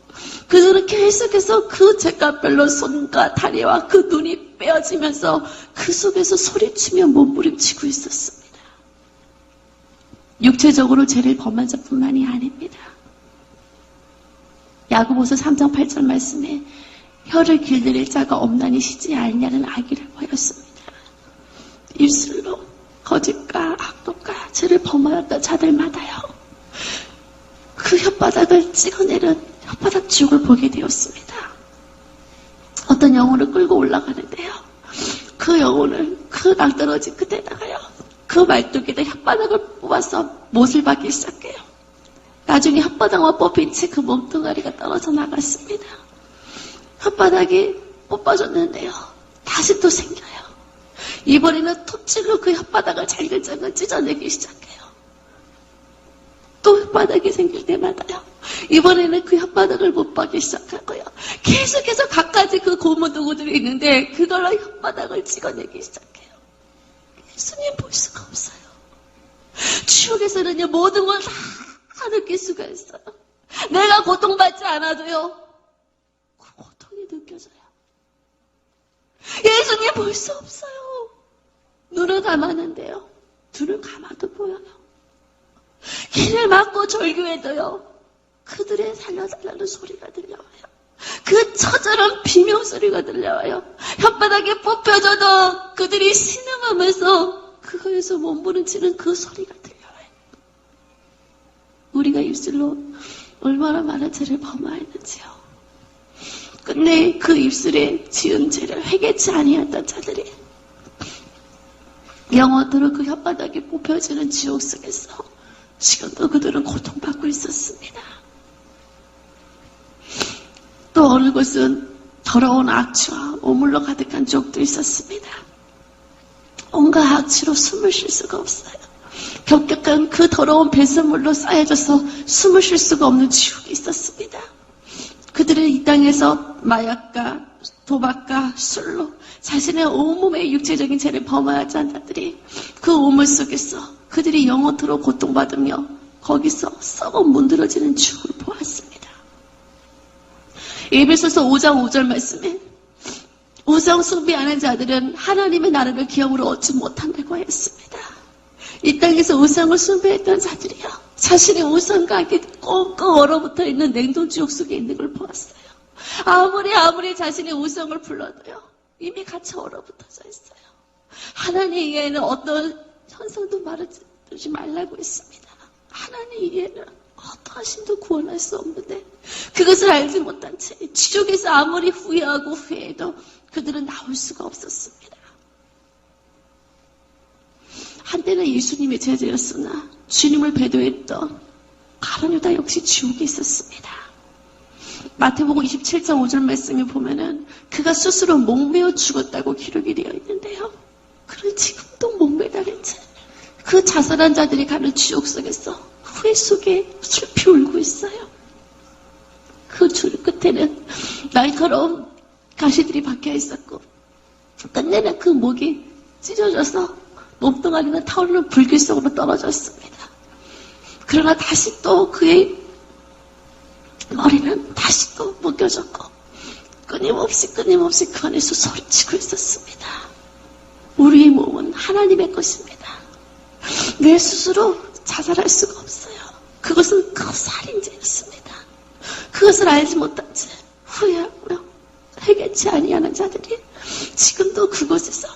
그들은 계속해서 그 잿값별로 손과 다리와 그 눈이 빼어지면서 그 속에서 소리치며 몸부림치고 있었습니다. 육체적으로 죄를 범한 자뿐만이 아닙니다. 야고보서 3장 8절 말씀에 혀를 길들일 자가 없나니 쉬지 않냐는 아기를 보였습니다. 입술로 거짓과 악독과 죄를 범하였던 자들마다요. 그 혓바닥을 찍어내는 혓바닥 지옥을 보게 되었습니다. 어떤 영혼을 끌고 올라가는데요. 그 영혼을 그 낭떠러지 끝에다가요. 그 말뚝에다 혓바닥을 뽑아서 못을 박기 시작해요. 나중에 혓바닥만 뽑힌 채 그 몸뚱아리가 떨어져 나갔습니다. 혓바닥이 뽑아졌는데요. 다시 또 생겨요. 이번에는 톱질로 그 혓바닥을 잘근잘근 찢어내기 시작해요. 또 혓바닥이 생길 때마다요. 이번에는 그 혓바닥을 못 박기 시작하고요. 계속해서 갖가지 그 고무도구들이 있는데 그걸로 혓바닥을 찍어내기 시작해요. 예수님 볼 수가 없어요. 지옥에서는요 모든 걸 다 느낄 수가 있어요. 내가 고통받지 않아도요. 그 고통이 느껴져요. 예수님 볼 수 없어요. 눈을 감았는데요. 눈을 감아도 보여요. 길을 막고 절규해도요. 그들의 살려달라는 소리가 들려와요. 그 처절한 비명소리가 들려와요. 혓바닥에 뽑혀져도 그들이 신음하면서 그거에서 몸부림치는 그 소리가 들려와요. 우리가 입술로 얼마나 많은 죄를 범하였는지요. 끝내 그 입술에 지은 죄를 회개치 아니했던 자들이 영원토록 그 혓바닥에 뽑혀지는 지옥 속에서 지금도 그들은 고통받고 있었습니다. 또 어느 곳은 더러운 악취와 오물로 가득한 지옥도 있었습니다. 온갖 악취로 숨을 쉴 수가 없어요. 겹겹한 그 더러운 배설물로 쌓여져서 숨을 쉴 수가 없는 지옥이 있었습니다. 그들은 이 땅에서 마약과 도박과 술로 자신의 온몸의 육체적인 죄를 범하지 않은 자들이 그 오물 속에서 그들이 영원토록 고통받으며 거기서 썩어 문드러지는 지옥을 보았습니다. 에베소서 5장 5절 말씀에 우상 숭배하는 자들은 하나님의 나라를 기업으로 얻지 못한다고 했습니다. 이 땅에서 우상을 숭배했던 자들이요. 자신의 우상과 함께 꽁꽁 얼어붙어 있는 냉동지옥 속에 있는 걸 보았어요. 아무리 자신의 우상을 불러도요. 이미 같이 얼어붙어져 있어요. 하나님 이외에는 어떤 현상도 말하지 말라고 했습니다. 하나님 이외에는 어떠한 신도 구원할 수 없는데 그것을 알지 못한 채 지옥에서 아무리 후회하고 후회해도 그들은 나올 수가 없었습니다. 한때는 예수님의 제자였으나 주님을 배도했던 가룟 유다 역시 지옥에 있었습니다. 마태복음 27장 5절 말씀에 보면은 그가 스스로 목매어 죽었다고 기록이 되어 있는데요. 그는 지금도 목매달린 채 그 자살한 자들이 가는 지옥 속에서 후회 속에 슬피 울고 있어요. 그 줄 끝에는 날카로운 가시들이 박혀 있었고 끝내는 그 목이 찢어져서 몸뚱아리는 타오르는 불길 속으로 떨어졌습니다. 그러나 다시 또 그의 머리는 다시 또 묶여졌고 끊임없이 그 안에서 소리치고 있었습니다. 우리의 몸은 하나님의 것입니다. 내 스스로 자살할 수가 없어요. 그것은 그 살인죄였습니다. 그것을 알지 못한 채 후회하고요. 회개치 아니하는 자들이 지금도 그곳에서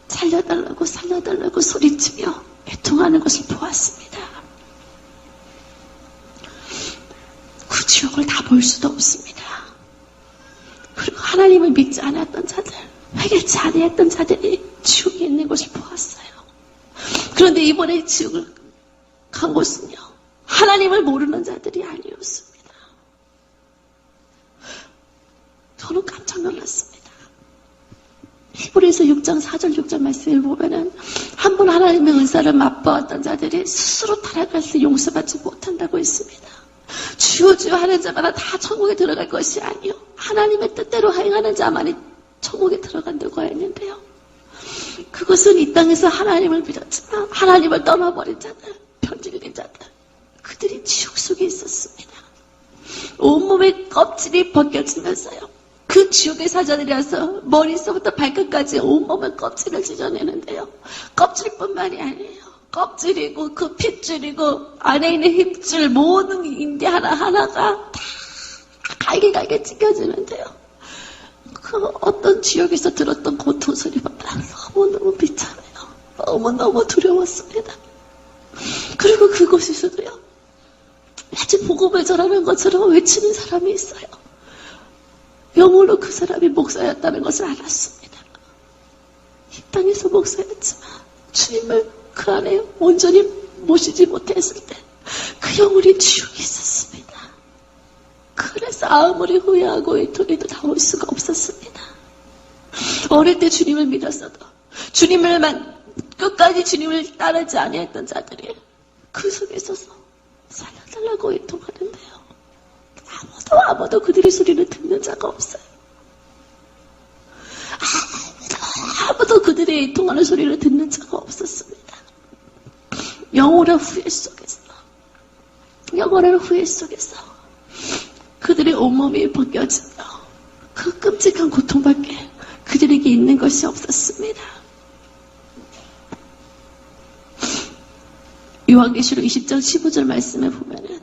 살려달라고 소리치며 애통하는 것을 보았습니다. 그 지옥을 다 볼 수도 없습니다. 그리고 하나님을 믿지 않았던 자들, 회개치 아니했던 자들이 지옥에 있는 것을 보았어요. 그런데 이번에 지옥을 간 곳은요. 하나님을 모르는 자들이 아니었습니다. 저는 깜짝 놀랐습니다. 히브리서 6장 4절 6절 말씀을 보면은 한 번 하나님의 은사를 맛보았던 자들이 스스로 타락할 때 용서받지 못한다고 했습니다. 주여 주여 하는 자마다 다 천국에 들어갈 것이 아니요 하나님의 뜻대로 행하는 자만이 천국에 들어간다고 했는데요. 그것은 이 땅에서 하나님을 믿었지만 하나님을 떠나버린 자들, 편질린 자들, 그들이 지옥 속에 있었습니다. 온몸의 껍질이 벗겨지면서요. 그 지옥의 사자들이라서 머리서부터 발끝까지 온몸의 껍질을 찢어내는데요. 껍질뿐만이 아니에요. 껍질이고 그 핏줄이고 안에 있는 힘줄 모든 인대 하나하나가 다 갈게 찢겨지는데요. 그 어떤 지옥에서 들었던 고통 소리보다 너무너무 비참해요. 너무너무 두려웠습니다. 그리고 그곳에서도요. 마치 복음을 전하는 것처럼 외치는 사람이 있어요. 영으로 그 사람이 목사였다는 것을 알았습니다. 이 땅에서 목사였지만 주님을 그 안에 온전히 모시지 못했을 때 그 영혼이 지옥에 있었습니다. 그래서 아무리 후회하고 애통해도 나올 수가 없었습니다. 어릴 때 주님을 믿었어도 주님을만 끝까지 주님을 따르지 아니했던 자들이 그 속에 서서 살려달라고 애통하는데요. 아무도 그들의 소리를 듣는 자가 없어요. 아무도 그들의 애통하는 소리를 듣는 자가 없었습니다. 영원한 후회 속에서 그들의 온몸이 벗겨지며 그 끔찍한 고통밖에 그들에게 있는 것이 없었습니다. 요한계시록 20장 15절 말씀에 보면은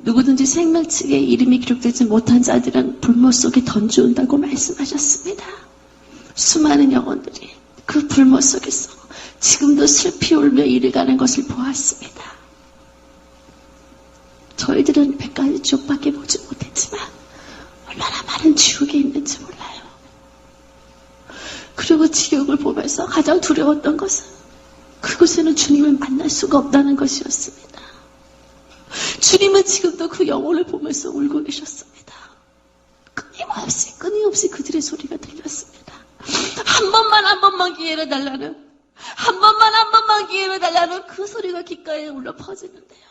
누구든지 생명책에 이름이 기록되지 못한 자들은 불못 속에 던져온다고 말씀하셨습니다. 수많은 영혼들이 그 불못 속에서 지금도 슬피 울며 이르가는 것을 보았습니다. 저희들은 100가지 지옥밖에 보지 못했지만 얼마나 많은 지옥에 있는지 몰라요. 그리고 지옥을 보면서 가장 두려웠던 것은 그곳에는 주님을 만날 수가 없다는 것이었습니다. 주님은 지금도 그 영혼을 보면서 울고 계셨습니다. 끊임없이 그들의 소리가 들렸습니다. 한 번만 기회를 달라는, 한 번만 기회를 달라는 그 소리가 귓가에 울려 퍼지는데요.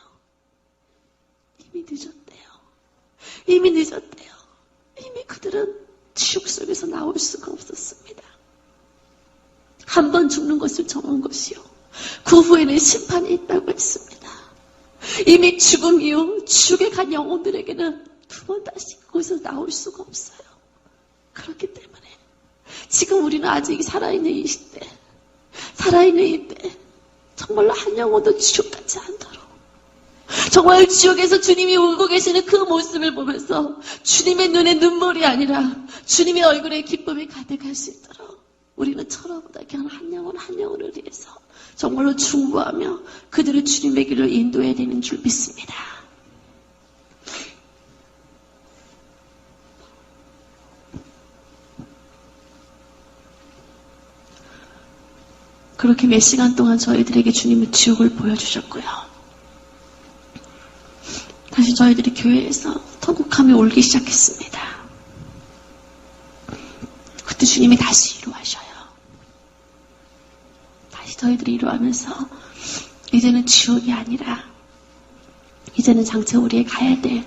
이미 늦었대요. 이미 그들은 지옥 속에서 나올 수가 없었습니다. 한 번 죽는 것을 정한 것이요. 그 후에는 심판이 있다고 했습니다. 이미 죽음 이후 지옥에 간 영혼들에게는 두 번 다시 거기서 나올 수가 없어요. 그렇기 때문에 지금 우리는 아직 살아있는 이 시대, 살아있는 이때 정말로 한 영혼도 지옥 같지 않도록 정말 지옥에서 주님이 울고 계시는 그 모습을 보면서 주님의 눈에 눈물이 아니라 주님의 얼굴에 기쁨이 가득할 수 있도록 우리는 철화보다 그냥 한 영혼을 위해서 정말로 중보하며 그들을 주님의 길로 인도해야 되는 줄 믿습니다. 그렇게 몇 시간 동안 저희들에게 주님은 지옥을 보여주셨고요. 다시 저희들이 교회에서 통곡하며 울기 시작했습니다. 그때 주님이 다시 위로하셔요. 다시 저희들이 위로하면서 이제는 지옥이 아니라 이제는 장차 우리에 가야 될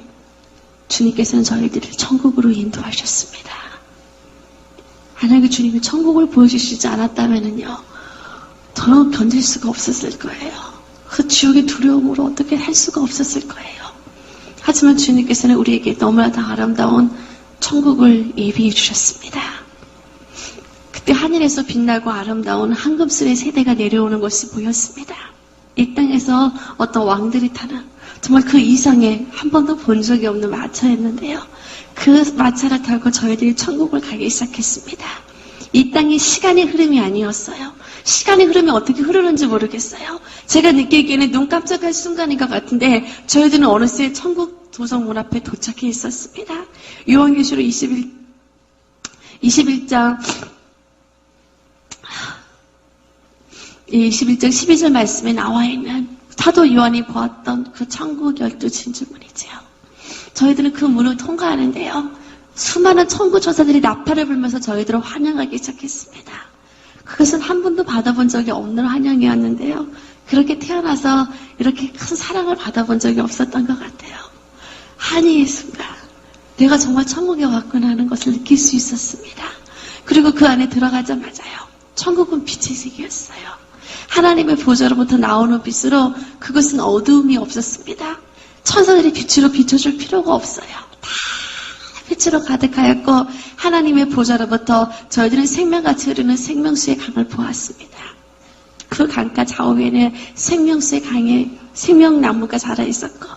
주님께서는 저희들을 천국으로 인도하셨습니다. 만약에 주님이 천국을 보여주시지 않았다면요 저는 견딜 수가 없었을 거예요. 그 지옥의 두려움으로 어떻게 할 수가 없었을 거예요. 하지만 주님께서는 우리에게 너무나도 아름다운 천국을 예비해 주셨습니다. 그때 하늘에서 빛나고 아름다운 황금술의 세대가 내려오는 것이 보였습니다. 이 땅에서 어떤 왕들이 타는 정말 그 이상의 한 번도 본 적이 없는 마차였는데요. 그 마차를 타고 저희들이 천국을 가기 시작했습니다. 이 땅이 시간의 흐름이 아니었어요. 시간의 흐름이 어떻게 흐르는지 모르겠어요. 제가 느끼기에는 눈 깜짝할 순간인 것 같은데 저희들은 어느새 천국 도성문 앞에 도착해 있었습니다. 요한계시록 21장 12절 말씀에 나와 있는 사도 요한이 보았던 그 천국 12 진주문이지요. 저희들은 그 문을 통과하는데요. 수많은 천국 천사들이 나팔을 불면서 저희들을 환영하기 시작했습니다. 그것은 한 번도 받아본 적이 없는 환영이었는데요. 그렇게 태어나서 이렇게 큰 사랑을 받아본 적이 없었던 것 같아요. 한이의 순간 내가 정말 천국에 왔구나 하는 것을 느낄 수 있었습니다. 그리고 그 안에 들어가자마자요. 천국은 빛의 세계였어요. 하나님의 보좌로부터 나오는 빛으로 그것은 어두움이 없었습니다. 천사들이 빛으로 비춰줄 필요가 없어요. 다 빛으로 가득하였고 하나님의 보좌로부터 저희들은 생명같이 흐르는 생명수의 강을 보았습니다. 그 강가 좌우에는 생명수의 강에 생명나무가 자라있었고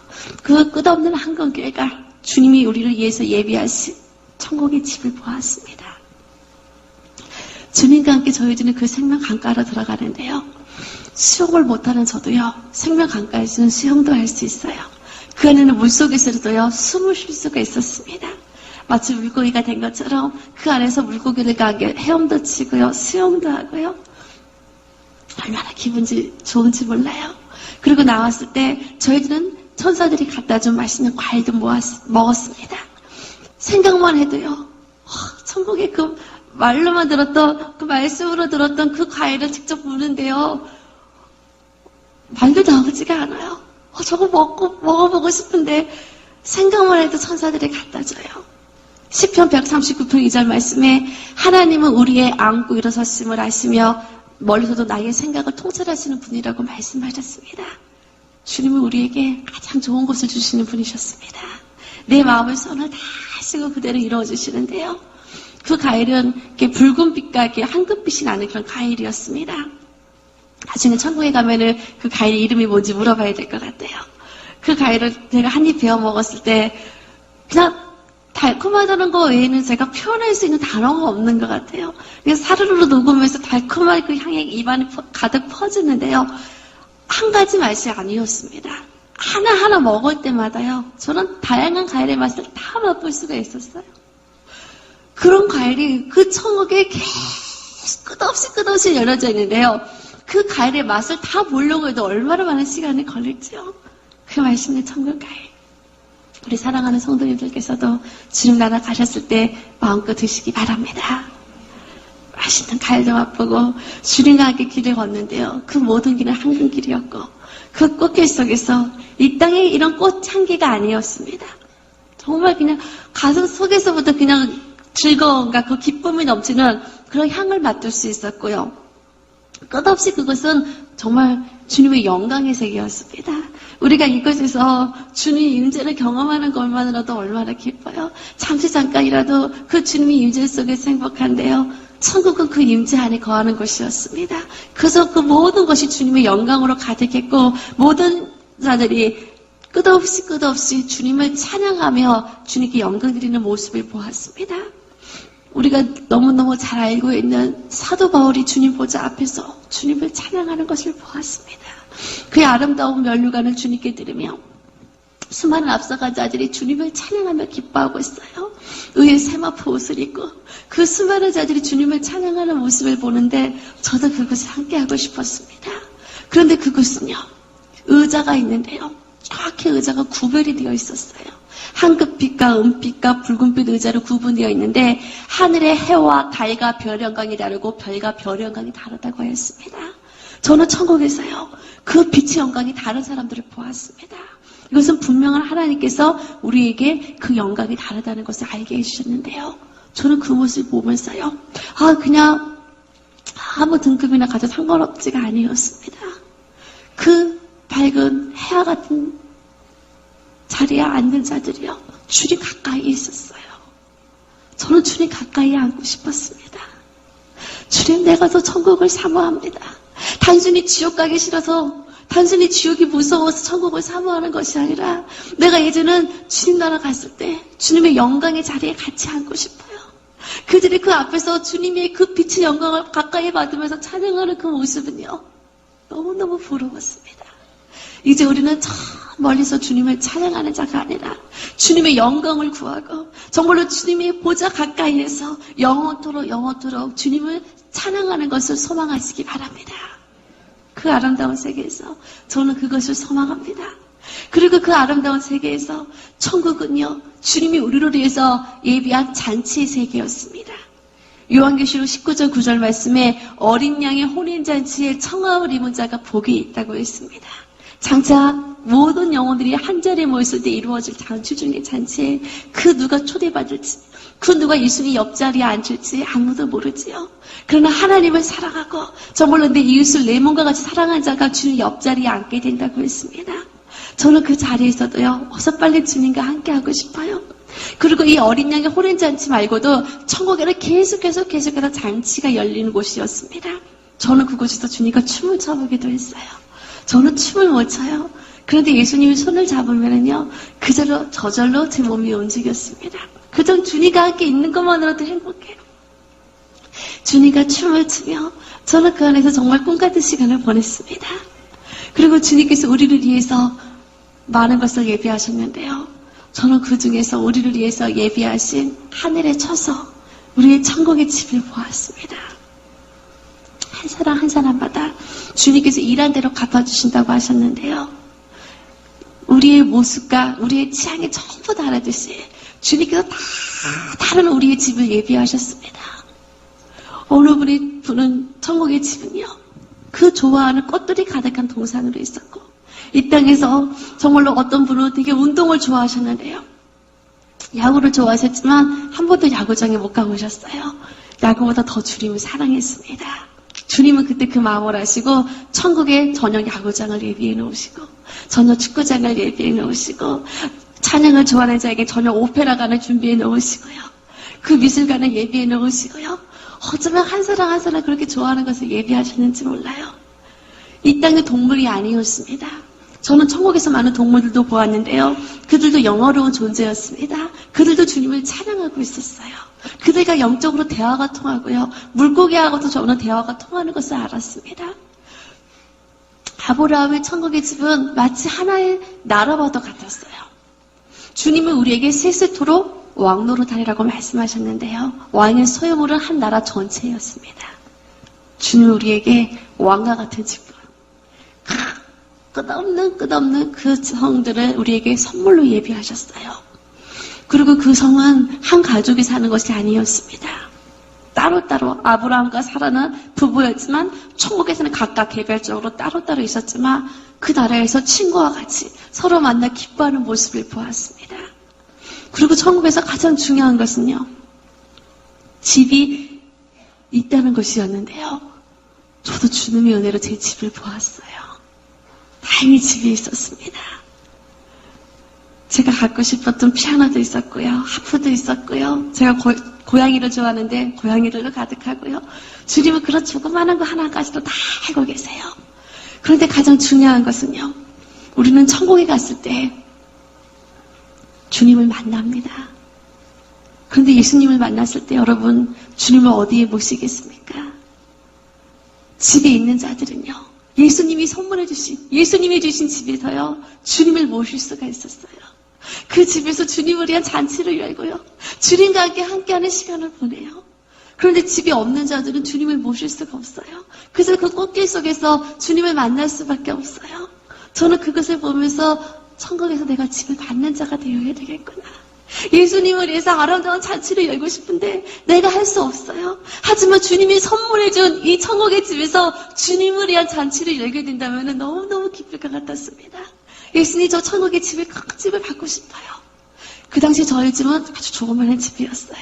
그 끝없는 한강길가 주님이 우리를 위해서 예비하신 천국의 집을 보았습니다. 주님과 함께 저희들은 그 생명 강가로 들어가는데요. 수영을 못하는 저도요. 생명 강가에서는 수영도 할 수 있어요. 그 안에는 물속에서도요. 숨을 쉴 수가 있었습니다. 마치 물고기가 된 것처럼 그 안에서 물고기를 가게 헤엄도 치고요. 수영도 하고요. 얼마나 기분이 좋은지 몰라요. 그리고 나왔을 때 저희들은 천사들이 갖다 준 맛있는 과일도 먹었습니다. 생각만 해도요. 천국의 그 말로만 들었던 그 말씀으로 들었던 그 과일을 직접 보는데요. 말도 나오지가 않아요. 저거 먹어보고 싶은데 생각만 해도 천사들이 갖다 줘요. 시편 139편 2절 말씀에 하나님은 우리의 안고 일어섰음을 아시며 멀리서도 나의 생각을 통찰하시는 분이라고 말씀하셨습니다. 주님은 우리에게 가장 좋은 것을 주시는 분이셨습니다. 내 마음을 손을 다 하시고 그대로 이루어주시는데요. 그 과일은 이렇게 붉은 빛과 이렇게 황금빛이 나는 그런 과일이었습니다. 나중에 천국에 가면은 그 과일 이름이 뭔지 물어봐야 될 것 같아요. 그 과일을 제가 한 입 베어 먹었을 때 그냥 달콤하다는 거 외에는 제가 표현할 수 있는 단어가 없는 것 같아요. 그래서 사르르 녹으면서 달콤한 그 향이 입안에 가득 퍼지는데요. 한 가지 맛이 아니었습니다. 하나하나 먹을 때마다요. 저는 다양한 과일의 맛을 다 맛볼 수가 있었어요. 그런 과일이 그 천국에 계속 끝없이 열려져 있는데요. 그 과일의 맛을 다 보려고 해도 얼마나 많은 시간이 걸릴지요. 그 맛있는 천국 과일. 우리 사랑하는 성도님들께서도 주님 나라 가셨을 때 마음껏 드시기 바랍니다. 맛있는 과일도 맛보고 주님과 함께 길을 걷는데요. 그 모든 길은 황금길이었고 그 꽃길 속에서 이 땅에 이런 꽃향기가 아니었습니다. 정말 그냥 가슴 속에서부터 그냥 즐거움과 그 기쁨이 넘치는 그런 향을 맡을 수 있었고요. 끝없이 그것은 정말 주님의 영광의 세계였습니다. 우리가 이곳에서 주님의 임재를 경험하는 것만으로도 얼마나 기뻐요. 잠시 잠깐이라도 그 주님의 임재 속에서 행복한데요. 천국은 그 임재 안에 거하는 곳이었습니다. 그래서 그 모든 것이 주님의 영광으로 가득했고 모든 자들이 끝없이 주님을 찬양하며 주님께 영광 드리는 모습을 보았습니다. 우리가 너무너무 잘 알고 있는 사도 바울이 주님 보좌 앞에서 주님을 찬양하는 것을 보았습니다. 그의 아름다운 면류관을 주님께 들으며 수많은 앞서간 자들이 주님을 찬양하며 기뻐하고 있어요. 의의 세마포 옷을 입고 그 수많은 자들이 주님을 찬양하는 모습을 보는데 저도 그것을 함께하고 싶었습니다. 그런데 그것은요. 의자가 있는데요. 정확히 의자가 구별이 되어 있었어요. 황금빛과 은빛과 붉은빛 의자로 구분되어 있는데 하늘의 해와 달과 별 영광이 다르고 별과 별 영광이 다르다고 하였습니다. 저는 천국에서요. 그 빛의 영광이 다른 사람들을 보았습니다. 이것은 분명한 하나님께서 우리에게 그 영광이 다르다는 것을 알게 해주셨는데요. 저는 그 모습을 보면서요. 그냥 아무 등급이나 가져 상관없지가 아니었습니다. 그 밝은 해와 같은 자리에 앉는 자들이요. 주님 가까이에 있었어요. 저는 주님 가까이에 앉고 싶었습니다. 주님 내가 더 천국을 사모합니다. 단순히 지옥 가기 싫어서 단순히 지옥이 무서워서 천국을 사모하는 것이 아니라 내가 이제는 주님 나라 갔을 때 주님의 영광의 자리에 같이 앉고 싶어요. 그들이 그 앞에서 주님의 그 빛의 영광을 가까이 받으면서 찬양하는 그 모습은요. 너무너무 부러웠습니다. 이제 우리는 저 멀리서 주님을 찬양하는 자가 아니라 주님의 영광을 구하고 정말로 주님의 보좌 가까이에서 영원토록 주님을 찬양하는 것을 소망하시기 바랍니다. 그 아름다운 세계에서 저는 그것을 소망합니다. 그리고 그리고 그 아름다운 세계에서 천국은요, 주님이 우리를 위해서 예비한 잔치의 세계였습니다. 요한계시록 19장 9절 말씀에 어린 양의 혼인잔치에 청함을 입은 자가 복이 있다고 했습니다. 장차 모든 영혼들이 한자리에 모였을 때 이루어질 잔치 중에 잔치에 그 누가 초대받을지, 그 누가 예수님 옆자리에 앉을지 아무도 모르지요. 그러나 하나님을 사랑하고 정말로 내 이웃을 내 몸과 같이 사랑한 자가 주님 옆자리에 앉게 된다고 했습니다. 저는 그 자리에서도요, 어서 빨리 주님과 함께하고 싶어요. 그리고 이 어린 양의 혼인잔치 말고도 천국에는 계속해서 잔치가 열리는 곳이었습니다. 저는 그곳에서 주님과 춤을 춰보기도 했어요. 저는 춤을 못 춰요. 그런데 예수님이 손을 잡으면은요, 그저로 저절로 제 몸이 움직였습니다. 그저 주님과 함께 있는 것만으로도 행복해요. 주님과 춤을 추며 저는 그 안에서 정말 꿈같은 시간을 보냈습니다. 그리고 주님께서 우리를 위해서 많은 것을 예비하셨는데요. 저는 그 중에서 우리를 위해서 예비하신 하늘에 쳐서 우리의 천국의 집을 보았습니다. 한 사람 한 사람마다 주님께서 일한 대로 갚아주신다고 하셨는데요. 우리의 모습과 우리의 취향이 전부 다르듯이 주님께서 다 다른 우리의 집을 예비하셨습니다. 어느 분은 천국의 집은요, 그 좋아하는 꽃들이 가득한 동산으로 있었고, 이 땅에서 정말로 어떤 분은 되게 운동을 좋아하셨는데요. 야구를 좋아하셨지만 한 번도 야구장에 못 가보셨어요. 야구보다 더 주님을 사랑했습니다. 주님은 그때 그 마음을 아시고 천국에 전용 야구장을 예비해 놓으시고 전용 축구장을 예비해 놓으시고 찬양을 좋아하는 자에게 전용 오페라관을 준비해 놓으시고요. 그 미술관을 예비해 놓으시고요. 어쩌면 한 사람 한 사람 그렇게 좋아하는 것을 예비하셨는지 몰라요. 이 땅의 동물이 아니었습니다. 저는 천국에서 많은 동물들도 보았는데요. 그들도 영어로운 존재였습니다. 그들도 주님을 찬양하고 있었어요. 그들과 영적으로 대화가 통하고요. 물고기하고도 저는 대화가 통하는 것을 알았습니다. 아브라함의 천국의 집은 마치 하나의 나라와도 같았어요. 주님은 우리에게 세세토록 왕노릇하리라고 말씀하셨는데요. 왕의 소유물은 한 나라 전체였습니다. 주님은 우리에게 왕과 같은 집을, 끝없는 그 성들을 우리에게 선물로 예비하셨어요. 그리고 그 성은 한 가족이 사는 것이 아니었습니다. 따로따로 아브라함과 사라는 부부였지만 천국에서는 각각 개별적으로 따로따로 있었지만 그 나라에서 친구와 같이 서로 만나 기뻐하는 모습을 보았습니다. 그리고 천국에서 가장 중요한 것은요, 집이 있다는 것이었는데요. 저도 주님의 은혜로 제 집을 보았어요. 다행히 집이 있었습니다. 제가 갖고 싶었던 피아노도 있었고요. 하프도 있었고요. 제가 고양이를 좋아하는데 고양이들도 가득하고요. 주님은 그런 조그마한 거 하나까지도 다 알고 계세요. 그런데 가장 중요한 것은요, 우리는 천국에 갔을 때 주님을 만납니다. 그런데 예수님을 만났을 때 여러분, 주님을 어디에 모시겠습니까? 집에 있는 자들은요, 예수님이 선물해 주신, 예수님이 주신 집에서요, 주님을 모실 수가 있었어요. 그 집에서 주님을 위한 잔치를 열고요, 주님과 함께하는 시간을 보내요. 그런데 집이 없는 자들은 주님을 모실 수가 없어요. 그래서 그 꽃길 속에서 주님을 만날 수밖에 없어요. 저는 그것을 보면서 천국에서 내가 집을 받는 자가 되어야 되겠구나. 예수님을 위해서 아름다운 잔치를 열고 싶은데 내가 할 수 없어요. 하지만 주님이 선물해준 이 천국의 집에서 주님을 위한 잔치를 열게 된다면 너무너무 기쁠 것 같았습니다. 예수님, 저 천국의 집에 큰 집을 받고 싶어요. 그 당시 저희 집은 아주 조그마한 집이었어요.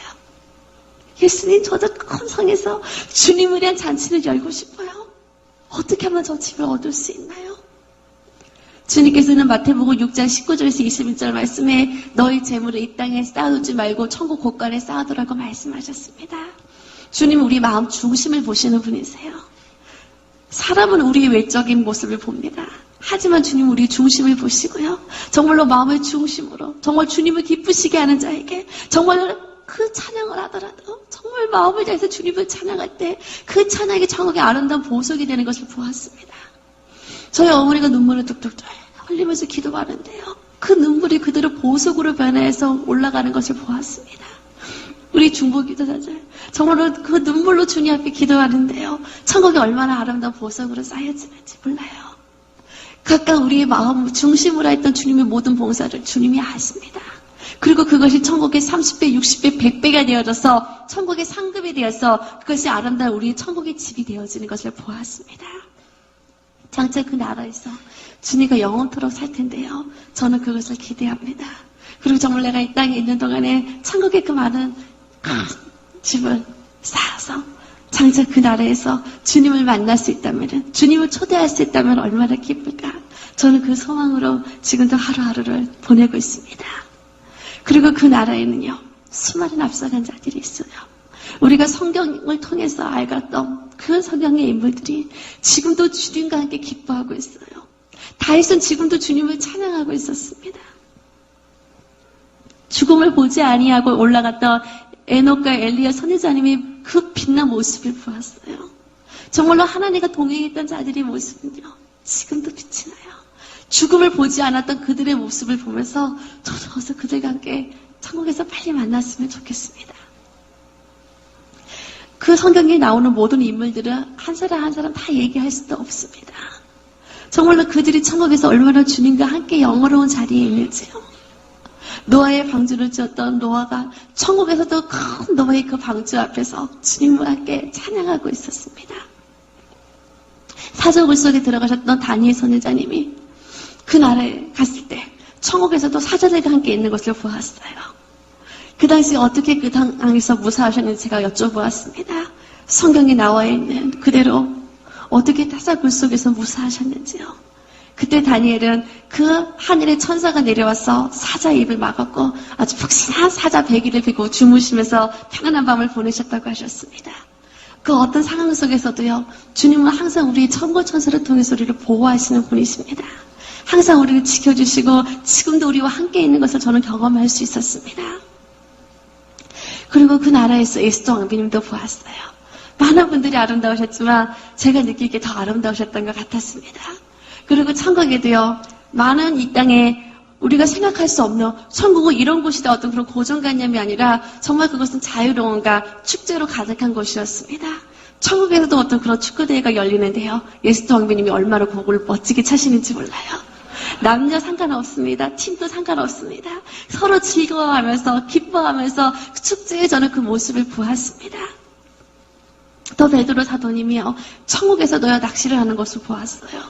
예수님, 저 큰 성에서 주님을 위한 잔치를 열고 싶어요. 어떻게 하면 저 집을 얻을 수 있나요? 주님께서는 마태복음 6장 19절에서 21절 말씀에 너희 재물을 이 땅에 쌓아두지 말고 천국 곳간에 쌓아두라고 말씀하셨습니다. 주님은 우리 마음 중심을 보시는 분이세요. 사람은 우리의 외적인 모습을 봅니다. 하지만 주님은 우리의 중심을 보시고요. 정말로 마음의 중심으로 정말 주님을 기쁘시게 하는 자에게 정말 그 찬양을 하더라도 정말 마음을 다해서 주님을 찬양할 때 그 찬양이 천국의 아름다운 보석이 되는 것을 보았습니다. 저희 어머니가 눈물을 뚝뚝뚝 흘리면서 기도하는데요. 그 눈물이 그대로 보석으로 변해서 올라가는 것을 보았습니다. 우리 중보 기도자들 정말로 그 눈물로 주님 앞에 기도하는데요. 천국이 얼마나 아름다운 보석으로 쌓여지는지 몰라요. 각각 우리의 마음 중심으로 했던 주님의 모든 봉사를 주님이 아십니다. 그리고 그것이 천국의 30배, 60배, 100배가 되어져서 천국의 상급이 되어서 그것이 아름다운 우리의 천국의 집이 되어지는 것을 보았습니다. 장차 그 나라에서 주님과 영원토록 살 텐데요. 저는 그것을 기대합니다. 그리고 정말 내가 이 땅에 있는 동안에 천국의 그 많은 집을 쌓아서 장차 그 나라에서 주님을 만날 수 있다면, 주님을 초대할 수 있다면 얼마나 기쁠까. 저는 그 소망으로 지금도 하루하루를 보내고 있습니다. 그리고 그 나라에는요, 수많은 앞서간 자들이 있어요. 우리가 성경을 통해서 알았던 그 성경의 인물들이 지금도 주님과 함께 기뻐하고 있어요. 다윗은 지금도 주님을 찬양하고 있었습니다. 죽음을 보지 아니하고 올라갔던 에녹과 엘리야 선지자님이 그 빛난 모습을 보았어요. 정말로 하나님과 동행했던 자들의 모습은요, 지금도 빛이 나요. 죽음을 보지 않았던 그들의 모습을 보면서 저도 어서 그들과 함께 천국에서 빨리 만났으면 좋겠습니다. 그 성경에 나오는 모든 인물들은 한 사람 한 사람 다 얘기할 수도 없습니다. 정말로 그들이 천국에서 얼마나 주님과 함께 영화로운 자리에 있는지요. 노아의 방주를 지었던 노아가 천국에서도 큰 노아의 그 방주 앞에서 주님과 함께 찬양하고 있었습니다. 사자굴 속에 들어가셨던 다니엘 선지자님이 그 나라에 갔을 때 천국에서도 사자들과 함께 있는 것을 보았어요. 그 당시 어떻게 그 땅에서 무사하셨는지 제가 여쭤보았습니다. 성경에 나와 있는 그대로 어떻게 사자굴 속에서 무사하셨는지요. 그때 다니엘은 그 하늘의 천사가 내려와서 사자 입을 막았고 아주 푹신한 사자 배기를 베고 주무시면서 평안한 밤을 보내셨다고 하셨습니다. 그 어떤 상황 속에서도요, 주님은 항상 우리의 천고 천사를 통해서 우리를 보호하시는 분이십니다. 항상 우리를 지켜주시고 지금도 우리와 함께 있는 것을 저는 경험할 수 있었습니다. 그리고 그 나라에서 에스더 왕비님도 보았어요. 많은 분들이 아름다우셨지만 제가 느끼기에 더 아름다우셨던 것 같았습니다. 그리고 천국에도요, 많은 이 땅에 우리가 생각할 수 없는 천국은 이런 곳이다 어떤 그런 고정관념이 아니라 정말 그것은 자유로움과 축제로 가득한 곳이었습니다. 천국에서도 어떤 그런 축구대회가 열리는데요, 에스더 왕비님이 얼마나 곡을 멋지게 차시는지 몰라요. 남녀 상관없습니다. 팀도 상관없습니다. 서로 즐거워하면서 기뻐하면서 축제에 저는 그 모습을 보았습니다. 또 베드로 사도님이요, 천국에서도요 낚시를 하는 것을 보았어요.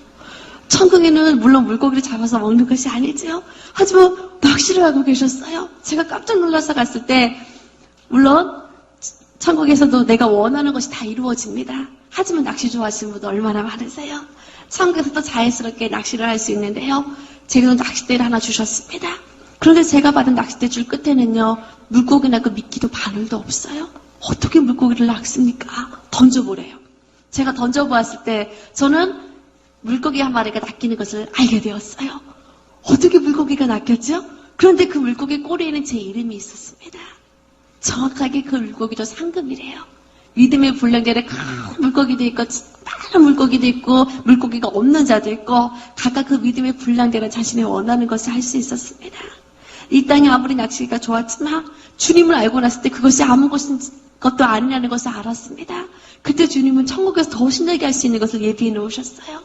천국에는 물론 물고기를 잡아서 먹는 것이 아니지요. 하지만 낚시를 하고 계셨어요. 제가 깜짝 놀라서 갔을 때 물론 천국에서도 내가 원하는 것이 다 이루어집니다. 하지만 낚시 좋아하시는 분도 얼마나 많으세요. 천국에서도 자연스럽게 낚시를 할 수 있는데요, 제가 낚싯대를 하나 주셨습니다. 그런데 제가 받은 낚싯대 줄 끝에는요, 물고기나 그 미끼도 바늘도 없어요. 어떻게 물고기를 낚습니까? 던져보래요. 제가 던져보았을 때 저는 물고기 한 마리가 낚이는 것을 알게 되었어요. 어떻게 물고기가 낚였죠? 그런데 그 물고기 꼬리에는 제 이름이 있었습니다. 정확하게 그 물고기도 상급이래요. 믿음의 분량대로 큰 물고기도 있고 많은 물고기도 있고 물고기가 없는 자도 있고 각각 그 믿음의 분량대로 자신이 원하는 것을 할 수 있었습니다. 이 땅이 아무리 낚시가 좋았지만 주님을 알고 났을 때 그것이 아무 것도 아니라는 것을 알았습니다. 그때 주님은 천국에서 더 신나게 할 수 있는 것을 예비해 놓으셨어요.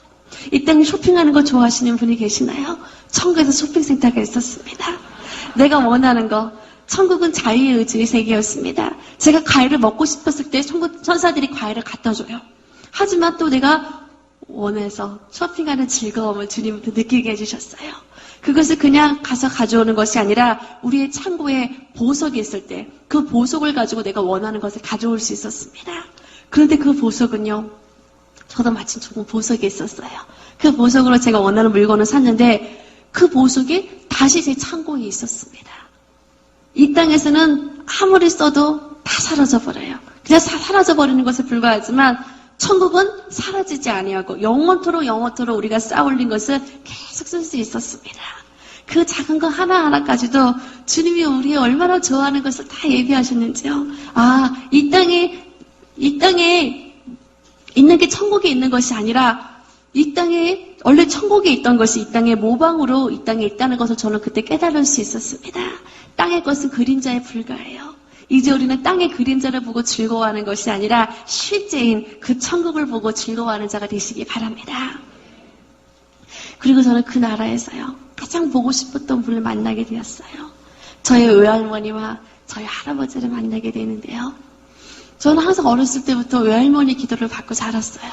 이 땅에 쇼핑하는 거 좋아하시는 분이 계시나요? 천국에서 쇼핑센터가 있었습니다. 내가 원하는 거, 천국은 자유의 의지의 세계였습니다. 제가 과일을 먹고 싶었을 때 천국 천사들이 과일을 갖다 줘요. 하지만 또 내가 원해서 쇼핑하는 즐거움을 주님부터 느끼게 해주셨어요. 그것을 그냥 가서 가져오는 것이 아니라 우리의 창고에 보석이 있을 때 그 보석을 가지고 내가 원하는 것을 가져올 수 있었습니다. 그런데 그 보석은요, 저도 마침 좋은 보석이 있었어요. 그 보석으로 제가 원하는 물건을 샀는데 그 보석이 다시 제 창고에 있었습니다. 이 땅에서는 아무리 써도 다 사라져버려요. 그냥 사라져버리는 것에 불과하지만 천국은 사라지지 아니하고 영원토록 우리가 쌓아올린 것을 계속 쓸 수 있었습니다. 그 작은 거 하나하나까지도 주님이 우리의 얼마나 좋아하는 것을 다 예비하셨는지요. 아, 이 땅에 있는 게 천국에 있는 것이 아니라 이 땅에 원래 천국에 있던 것이 이 땅의 모방으로 이 땅에 있다는 것을 저는 그때 깨달을 수 있었습니다. 땅의 것은 그림자에 불과해요. 이제 우리는 땅의 그림자를 보고 즐거워하는 것이 아니라 실제인 그 천국을 보고 즐거워하는 자가 되시기 바랍니다. 그리고 저는 그 나라에서요, 가장 보고 싶었던 분을 만나게 되었어요. 저의 외할머니와 저희 할아버지를 만나게 되는데요. 저는 항상 어렸을 때부터 외할머니 기도를 받고 자랐어요.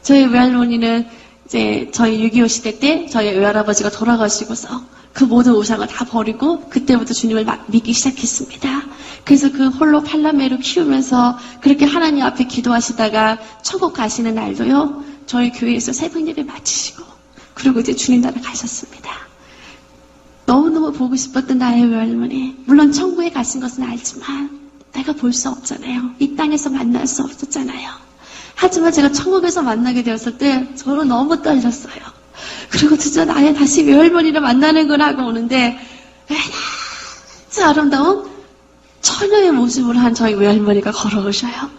저희 외할머니는 이제 저희 6.25 시대 때 저희 외할아버지가 돌아가시고서 그 모든 우상을 다 버리고 그때부터 주님을 믿기 시작했습니다. 그래서 그 홀로 팔남매로 키우면서 그렇게 하나님 앞에 기도하시다가 천국 가시는 날도요, 저희 교회에서 새벽 예배 마치시고 그리고 이제 주님 나라 가셨습니다. 너무너무 보고 싶었던 나의 외할머니, 물론 천국에 가신 것은 알지만 내가 볼 수 없잖아요. 이 땅에서 만날 수 없었잖아요. 하지만 제가 천국에서 만나게 되었을 때 저는 너무 떨렸어요. 그리고 드디어 나의 다시 외할머니를 만나는구나 하고 오는데 아주 아름다운 처녀의 모습을 한 저희 외할머니가 걸어오셔요.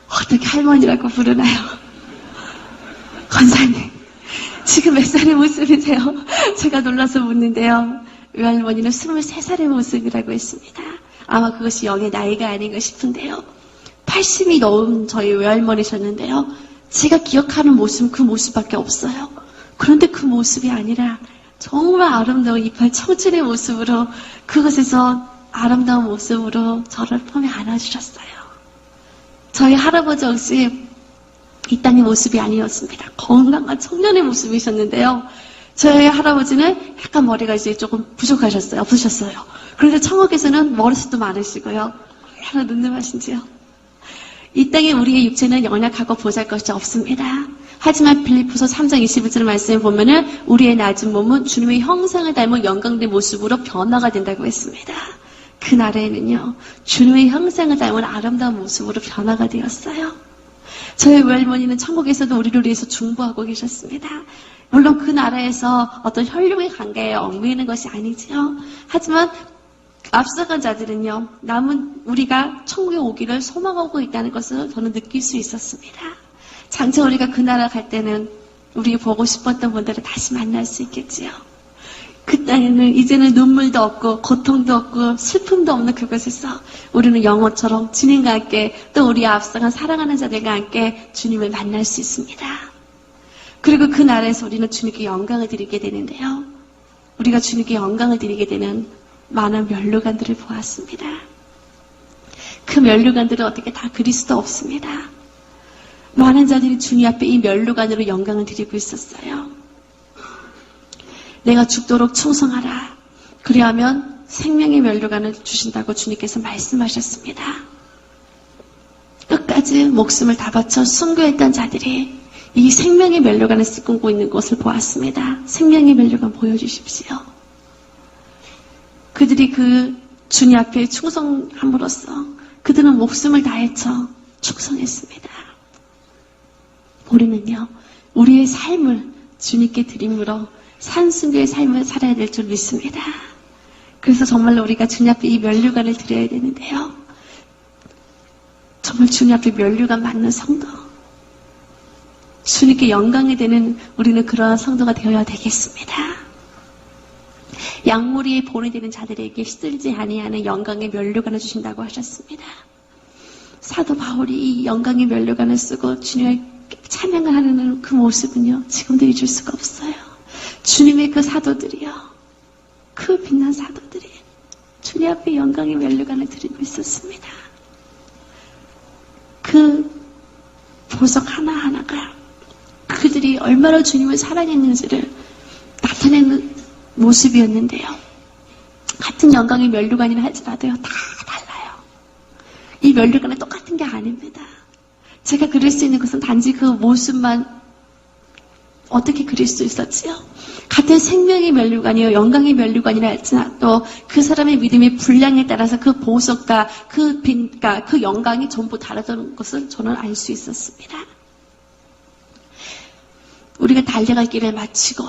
어떻게 할머니라고 부르나요? 권사님, 지금 몇 살의 모습이세요? 제가 놀라서 묻는데요. 외할머니는 23살의 모습이라고 했습니다. 아마 그것이 영의 나이가 아닌가 싶은데요. 80이 넘은 저희 외할머니셨는데요. 제가 기억하는 모습은 그 모습밖에 없어요. 그런데 그 모습이 아니라 정말 아름다운 이빨 청춘의 모습으로, 그것에서 아름다운 모습으로 저를 품에 안아주셨어요. 저희 할아버지 역시 이 땅의 모습이 아니었습니다. 건강한 청년의 모습이셨는데요. 저희 할아버지는 약간 머리가 이제 조금 없으셨어요. 그런데 천국에서는 머리숱도 많으시고요. 얼마나 눈누하신지요. 이 땅에 우리의 육체는 연약하고 보잘것이 없습니다. 하지만 빌립보서 3장 21절 말씀에 보면은 우리의 낮은 몸은 주님의 형상을 닮은 영광된 모습으로 변화가 된다고 했습니다. 그 나라에는요, 주님의 형상을 닮은 아름다운 모습으로 변화가 되었어요. 저희 외할머니는 천국에서도 우리를 위해서 중보하고 계셨습니다. 물론 그 나라에서 어떤 혈육의 관계에 얽매이는 것이 아니지요. 하지만 앞서간 자들은요, 남은 우리가 천국에 오기를 소망하고 있다는 것을 저는 느낄 수 있었습니다. 장차 우리가 그 나라 갈 때는 우리 보고 싶었던 분들을 다시 만날 수 있겠지요. 그 땅에는 이제는 눈물도 없고 고통도 없고 슬픔도 없는 그곳에서 우리는 영혼처럼 주님과 함께 또 우리 앞서간 사랑하는 자들과 함께 주님을 만날 수 있습니다. 그리고 그 나라에서 우리는 주님께 영광을 드리게 되는데요. 우리가 주님께 영광을 드리게 되는 많은 면류관들을 보았습니다. 그 면류관들은 어떻게 다 그리스도 없습니다. 많은 자들이 주님 앞에 이 면류관으로 영광을 드리고 있었어요. 내가 죽도록 충성하라. 그리하면 생명의 면류관을 주신다고 주님께서 말씀하셨습니다. 끝까지 목숨을 다 바쳐 순교했던 자들이 이 생명의 면류관을 쓰고 있는 것을 보았습니다. 생명의 면류관 보여주십시오. 그들이 그 주님 앞에 충성함으로써 그들은 목숨을 다해쳐 충성했습니다. 우리는요, 우리의 삶을 주님께 드림으로 산순교의 삶을 살아야 될 줄 믿습니다. 그래서 정말로 우리가 주님 앞에 이 면류관을 드려야 되는데요. 정말 주님 앞에 면류관 맞는 성도, 주님께 영광이 되는 우리는 그러한 성도가 되어야 되겠습니다. 양무리에 본이 되는 자들에게 시들지 아니하는 영광의 면류관을 주신다고 하셨습니다. 사도 바울이 이 영광의 면류관을 쓰고 주님을 찬양을 하는 그 모습은요, 지금도 잊을 수가 없어요. 주님의 그 사도들이요, 그 빛난 사도들이 주님 앞에 영광의 면류관을 드리고 있었습니다. 그 보석 하나하나가 그들이 얼마나 주님을 사랑했는지를 나타내는 모습이었는데요. 같은 영광의 면류관이라 할지라도요, 다 달라요. 이 면류관은 똑같은 게 아닙니다. 제가 그릴 수 있는 것은 단지 그 모습만 어떻게 그릴 수 있었지요? 같은 생명의 면류관이요, 영광의 면류관이라 할지라도 그 사람의 믿음의 분량에 따라서 그 보석과 그 빛과 그 영광이 전부 다르다는 것을 저는 알 수 있었습니다. 우리가 달려갈 길을 마치고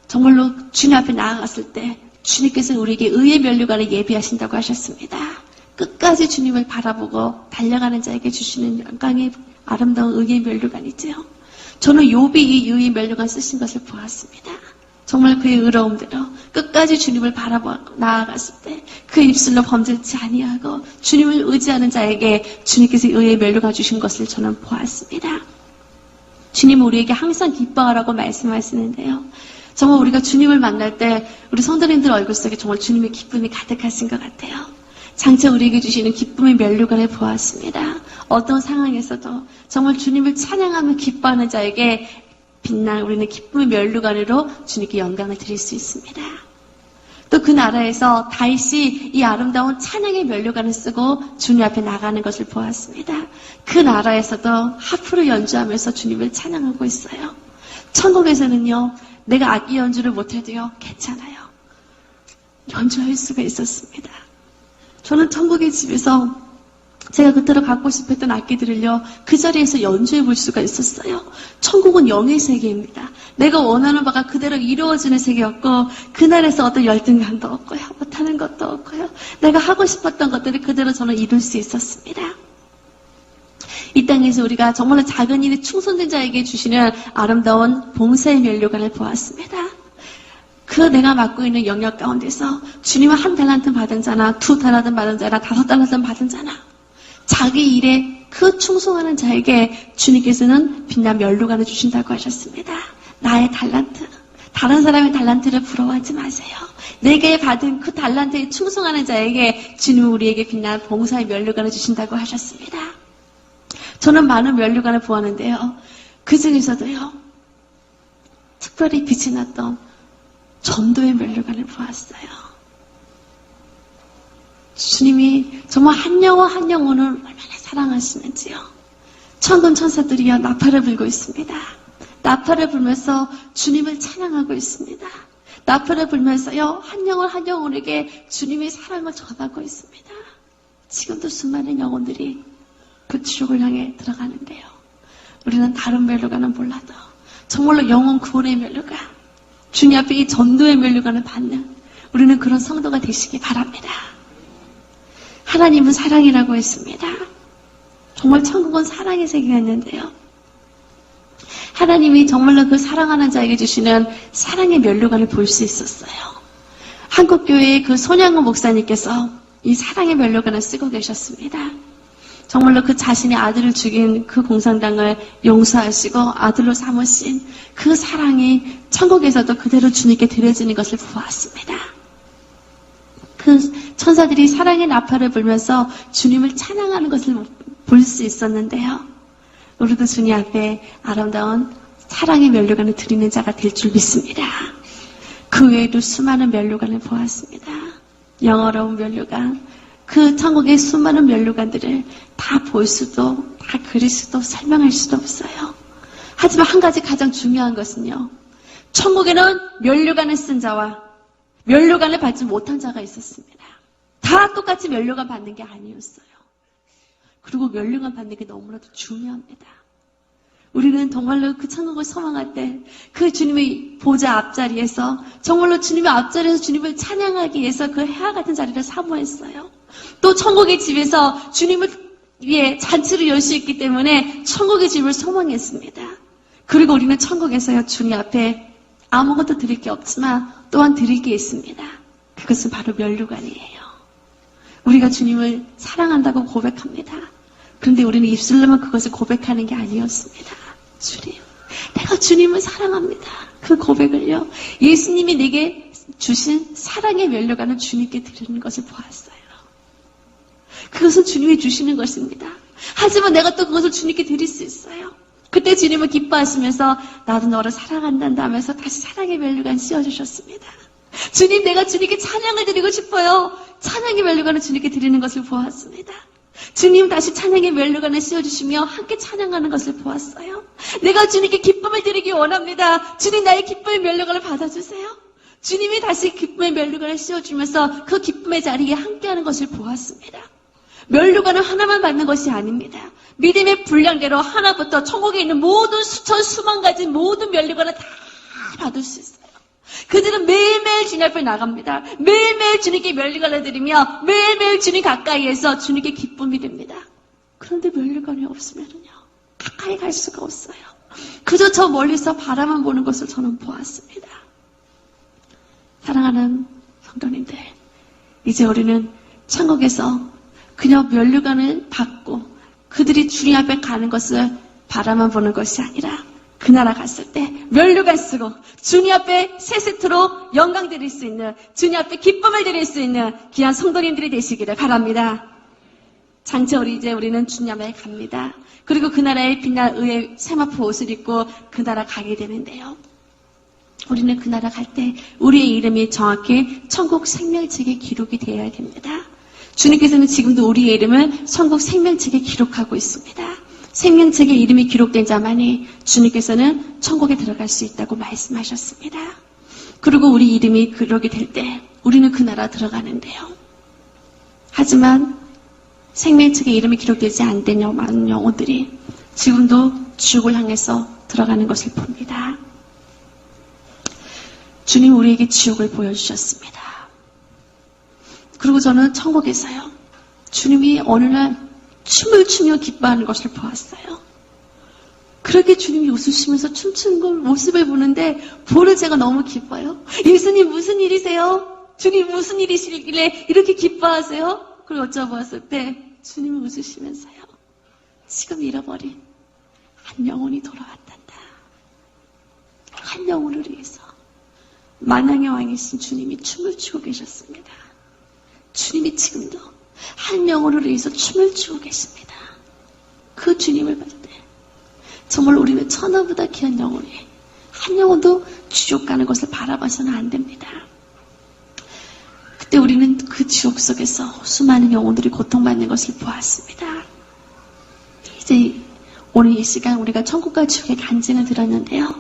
정말로 주님 앞에 나아갔을 때 주님께서 우리에게 의의 면류관을 예비하신다고 하셨습니다. 끝까지 주님을 바라보고 달려가는 자에게 주시는 영광의 아름다운 의의 면류관이지요. 저는 욥이 이 의의 면류관 쓰신 것을 보았습니다. 정말 그의 의로움대로 끝까지 주님을 바라보고 나아갔을 때 그 입술로 범죄치 아니하고 주님을 의지하는 자에게 주님께서 의의 면류관 주신 것을 저는 보았습니다. 주님은 우리에게 항상 기뻐하라고 말씀하시는데요. 정말 우리가 주님을 만날 때 우리 성도님들 얼굴 속에 정말 주님의 기쁨이 가득하신 것 같아요. 장차 우리에게 주시는 기쁨의 면류관을 보았습니다. 어떤 상황에서도 정말 주님을 찬양하며 기뻐하는 자에게 빛난 우리는 기쁨의 면류관으로 주님께 영광을 드릴 수 있습니다. 또 그 나라에서 다윗이 이 아름다운 찬양의 면류관을 쓰고 주님 앞에 나가는 것을 보았습니다. 그 나라에서도 하프를 연주하면서 주님을 찬양하고 있어요. 천국에서는요, 내가 악기 연주를 못해도요, 괜찮아요. 연주할 수가 있었습니다. 저는 천국의 집에서 제가 그때로 갖고 싶었던 악기들을요, 그 자리에서 연주해 볼 수가 있었어요. 천국은 영의 세계입니다. 내가 원하는 바가 그대로 이루어지는 세계였고, 그날에서 어떤 열등감도 없고요, 못하는 것도 없고요, 내가 하고 싶었던 것들을 그대로 저는 이룰 수 있었습니다. 이 땅에서 우리가 정말로 작은 일에 충성된 자에게 주시는 아름다운 봉사의 면류관을 보았습니다. 그 내가 맡고 있는 영역 가운데서 주님은 1달란트 받은 자나 2달란트 받은 자나 5달란트 받은 자나 자기 일에 그 충성하는 자에게 주님께서는 빛난 면류관을 주신다고 하셨습니다. 나의 달란트, 다른 사람의 달란트를 부러워하지 마세요. 내게 받은 그 달란트에 충성하는 자에게 주님은 우리에게 빛난 봉사의 면류관을 주신다고 하셨습니다. 저는 많은 면류관을 보았는데요. 그 중에서도요, 특별히 빛이 났던 전도의 면류관을 보았어요. 주님이 정말 한 영혼 한 영혼을 얼마나 사랑하시는지요. 천군 천사들이요, 나팔을 불고 있습니다. 나팔을 불면서 주님을 찬양하고 있습니다. 나팔을 불면서요, 한 영혼 한 영혼에게 주님의 사랑을 전하고 있습니다. 지금도 수많은 영혼들이 그 지옥을 향해 들어가는데요. 우리는 다른 면류관은 몰라도 정말로 영혼 구원의 면류관, 주님 앞에 이 전도의 면류관을 받는 우리는 그런 성도가 되시기 바랍니다. 하나님은 사랑이라고 했습니다. 정말 천국은 사랑의 세계였는데요. 하나님이 정말로 그 사랑하는 자에게 주시는 사랑의 면류관을 볼 수 있었어요. 한국교회의 그 손양호 목사님께서 이 사랑의 면류관을 쓰고 계셨습니다. 정말로 그 자신의 아들을 죽인 그 공산당을 용서하시고 아들로 삼으신 그 사랑이 천국에서도 그대로 주님께 드려지는 것을 보았습니다. 그 천사들이 사랑의 나팔을 불면서 주님을 찬양하는 것을 볼 수 있었는데요. 우리도 주님 앞에 아름다운 사랑의 면류관을 드리는 자가 될 줄 믿습니다. 그 외에도 수많은 면류관을 보았습니다. 영어로운 면류관, 그 천국의 수많은 면류관들을 다 볼 수도, 다 그릴 수도, 설명할 수도 없어요. 하지만 한 가지 가장 중요한 것은요, 천국에는 면류관을 쓴 자와 면류관을 받지 못한 자가 있었습니다. 다 똑같이 면류관 받는 게 아니었어요. 그리고 면류관 받는 게 너무나도 중요합니다. 우리는 정말로 그 천국을 소망할 때 그 주님의 보좌 앞자리에서 정말로 주님의 앞자리에서 주님을 찬양하기 위해서 그 해와 같은 자리를 사모했어요. 또 천국의 집에서 주님을 위해 잔치를 열 수 있기 때문에 천국의 집을 소망했습니다. 그리고 우리는 천국에서요, 주님 앞에 아무것도 드릴 게 없지만 또한 드릴 게 있습니다. 그것은 바로 면류관이에요. 우리가 주님을 사랑한다고 고백합니다. 그런데 우리는 입술로만 그것을 고백하는 게 아니었습니다. 주님, 내가 주님을 사랑합니다. 그 고백을요, 예수님이 내게 주신 사랑의 면류관을 주님께 드리는 것을 보았어요. 그것은 주님이 주시는 것입니다. 하지만 내가 또 그것을 주님께 드릴 수 있어요. 그때 주님은 기뻐하시면서 나도 너를 사랑한단다 하면서 다시 사랑의 면류관 씌워주셨습니다. 주님, 내가 주님께 찬양을 드리고 싶어요. 찬양의 면류관을 주님께 드리는 것을 보았습니다. 주님 다시 찬양의 면류관을 씌워주시며 함께 찬양하는 것을 보았어요. 내가 주님께 기쁨을 드리기 원합니다. 주님, 나의 기쁨의 면류관을 받아주세요. 주님이 다시 기쁨의 면류관을 씌워주면서 그 기쁨의 자리에 함께하는 것을 보았습니다. 면류관은 하나만 받는 것이 아닙니다. 믿음의 분량대로 하나부터 천국에 있는 모든 수천 수만 가지 모든 면류관을 다 받을 수 있어요. 그들은 매일매일 주님 앞에 나갑니다. 매일매일 주님께 면류관을 드리며 매일매일 주님 가까이에서 주님께 기쁨이 됩니다. 그런데 면류관이 없으면요, 가까이 갈 수가 없어요. 그저 저 멀리서 바라만 보는 것을 저는 보았습니다. 사랑하는 성도님들, 이제 우리는 천국에서 그냥 면류관을 받고 그들이 주님 앞에 가는 것을 바라만 보는 것이 아니라 그 나라 갔을 때 면류관 쓰고 주님 앞에 세 세트로 영광 드릴 수 있는, 주님 앞에 기쁨을 드릴 수 있는 귀한 성도님들이 되시기를 바랍니다. 장처리 이제 우리는 주님 앞에 갑니다. 그리고 그 나라의 빛날 의의 세마포 옷을 입고 그 나라 가게 되는데요. 우리는 그 나라 갈 때 우리의 이름이 정확히 천국 생명책에 기록이 되어야 됩니다. 주님께서는 지금도 우리의 이름을 천국 생명책에 기록하고 있습니다. 생명책에 이름이 기록된 자만이 주님께서는 천국에 들어갈 수 있다고 말씀하셨습니다. 그리고 우리 이름이 기록이 될 때 우리는 그 나라 들어가는데요. 하지만 생명책에 이름이 기록되지 않은 많은 영혼들이 지금도 지옥을 향해서 들어가는 것을 봅니다. 주님 우리에게 지옥을 보여주셨습니다. 그리고 저는 천국에서요, 주님이 어느 날 춤을 추며 기뻐하는 것을 보았어요. 그렇게 주님이 웃으시면서 춤추는 걸 모습을 보는데 보는 제가 너무 기뻐요. 예수님 무슨 일이세요? 주님 무슨 일이시길래 이렇게 기뻐하세요? 그걸 여쭤보았을 때 주님은 웃으시면서요, 지금 잃어버린 한 영혼이 돌아왔단다. 한 영혼을 위해서 만왕의 왕이신 주님이 춤을 추고 계셨습니다. 주님이 지금도 한 영혼을 위해서 춤을 추고 계십니다. 그 주님을 볼 때 정말 우리는 천하보다 귀한 영혼이 한 영혼도 지옥 가는 것을 바라봐서는 안 됩니다. 그때 우리는 그 지옥 속에서 수많은 영혼들이 고통받는 것을 보았습니다. 이제 오늘 이 시간 우리가 천국과 지옥의 간증을 들었는데요.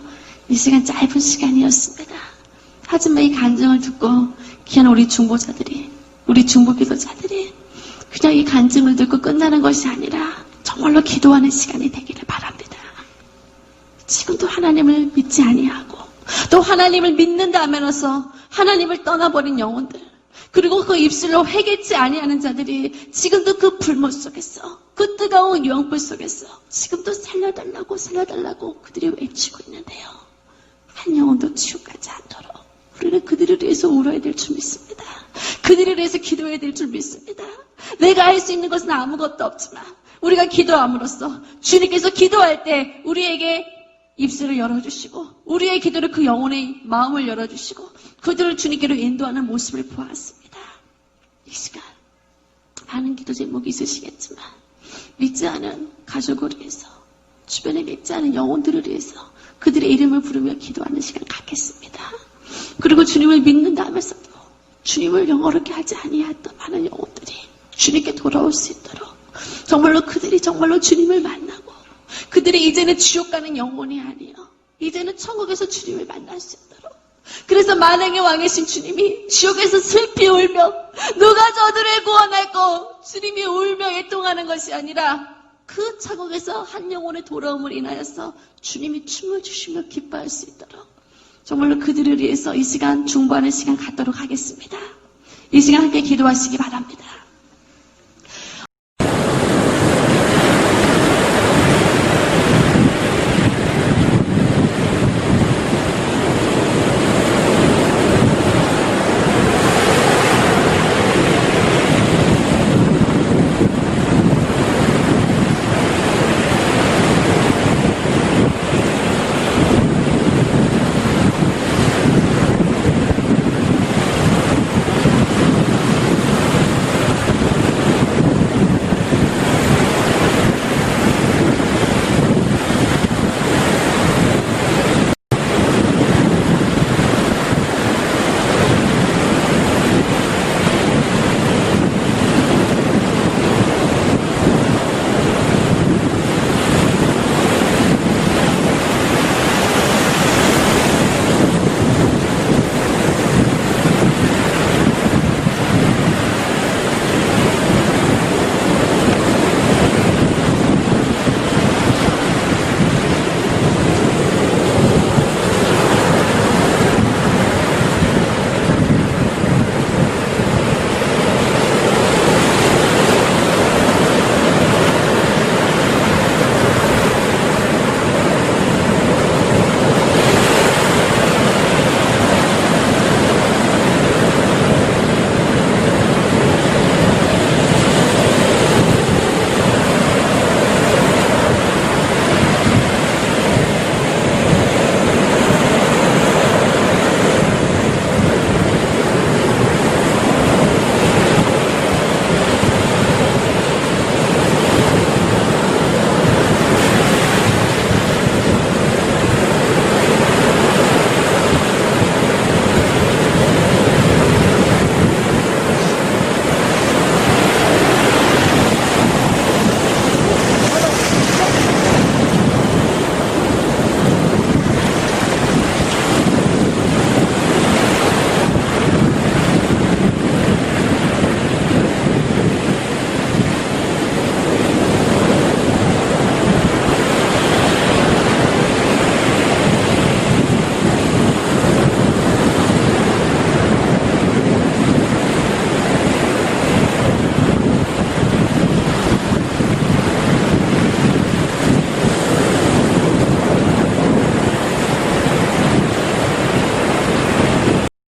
이 시간 짧은 시간이었습니다. 하지만 이 간증을 듣고 귀한 우리 중보자들이, 우리 중보기도자들이 그냥 이 간증을 듣고 끝나는 것이 아니라 정말로 기도하는 시간이 되기를 바랍니다. 지금도 하나님을 믿지 아니하고 또 하나님을 믿는다면서 하나님을 떠나버린 영혼들, 그리고 그 입술로 회개치 아니하는 자들이 지금도 그 불못 속에서, 그 뜨거운 유황불 속에서 지금도 살려달라고 살려달라고 그들이 외치고 있는데요. 한 영혼도 지옥 가지 않도록 우리는 그들을 위해서 울어야 될 줄 믿습니다. 그들을 위해서 기도해야 될 줄 믿습니다. 내가 할 수 있는 것은 아무것도 없지만 우리가 기도함으로써 주님께서 기도할 때 우리에게 입술을 열어주시고 우리의 기도를 그 영혼의 마음을 열어주시고 그들을 주님께로 인도하는 모습을 보았습니다. 이 시간 많은 기도 제목이 있으시겠지만 믿지 않은 가족을 위해서, 주변에 믿지 않은 영혼들을 위해서 그들의 이름을 부르며 기도하는 시간 갖겠습니다. 그리고 주님을 믿는다 하면서도 주님을 영어롭게 하지 아니했던 많은 영혼들이 주님께 돌아올 수 있도록 정말로 그들이 정말로 주님을 만나고 그들이 이제는 지옥 가는 영혼이 아니요, 이제는 천국에서 주님을 만날 수 있도록, 그래서 만왕의 왕이신 주님이 지옥에서 슬피 울며 누가 저들을 구원할꼬 주님이 울며 애통하는 것이 아니라 그 천국에서 한 영혼의 돌아옴을 인하여서 주님이 춤을 추시며 기뻐할 수 있도록 정말로 그들을 위해서 이 시간 중보하는 시간 갖도록 하겠습니다. 이 시간 함께 기도하시기 바랍니다.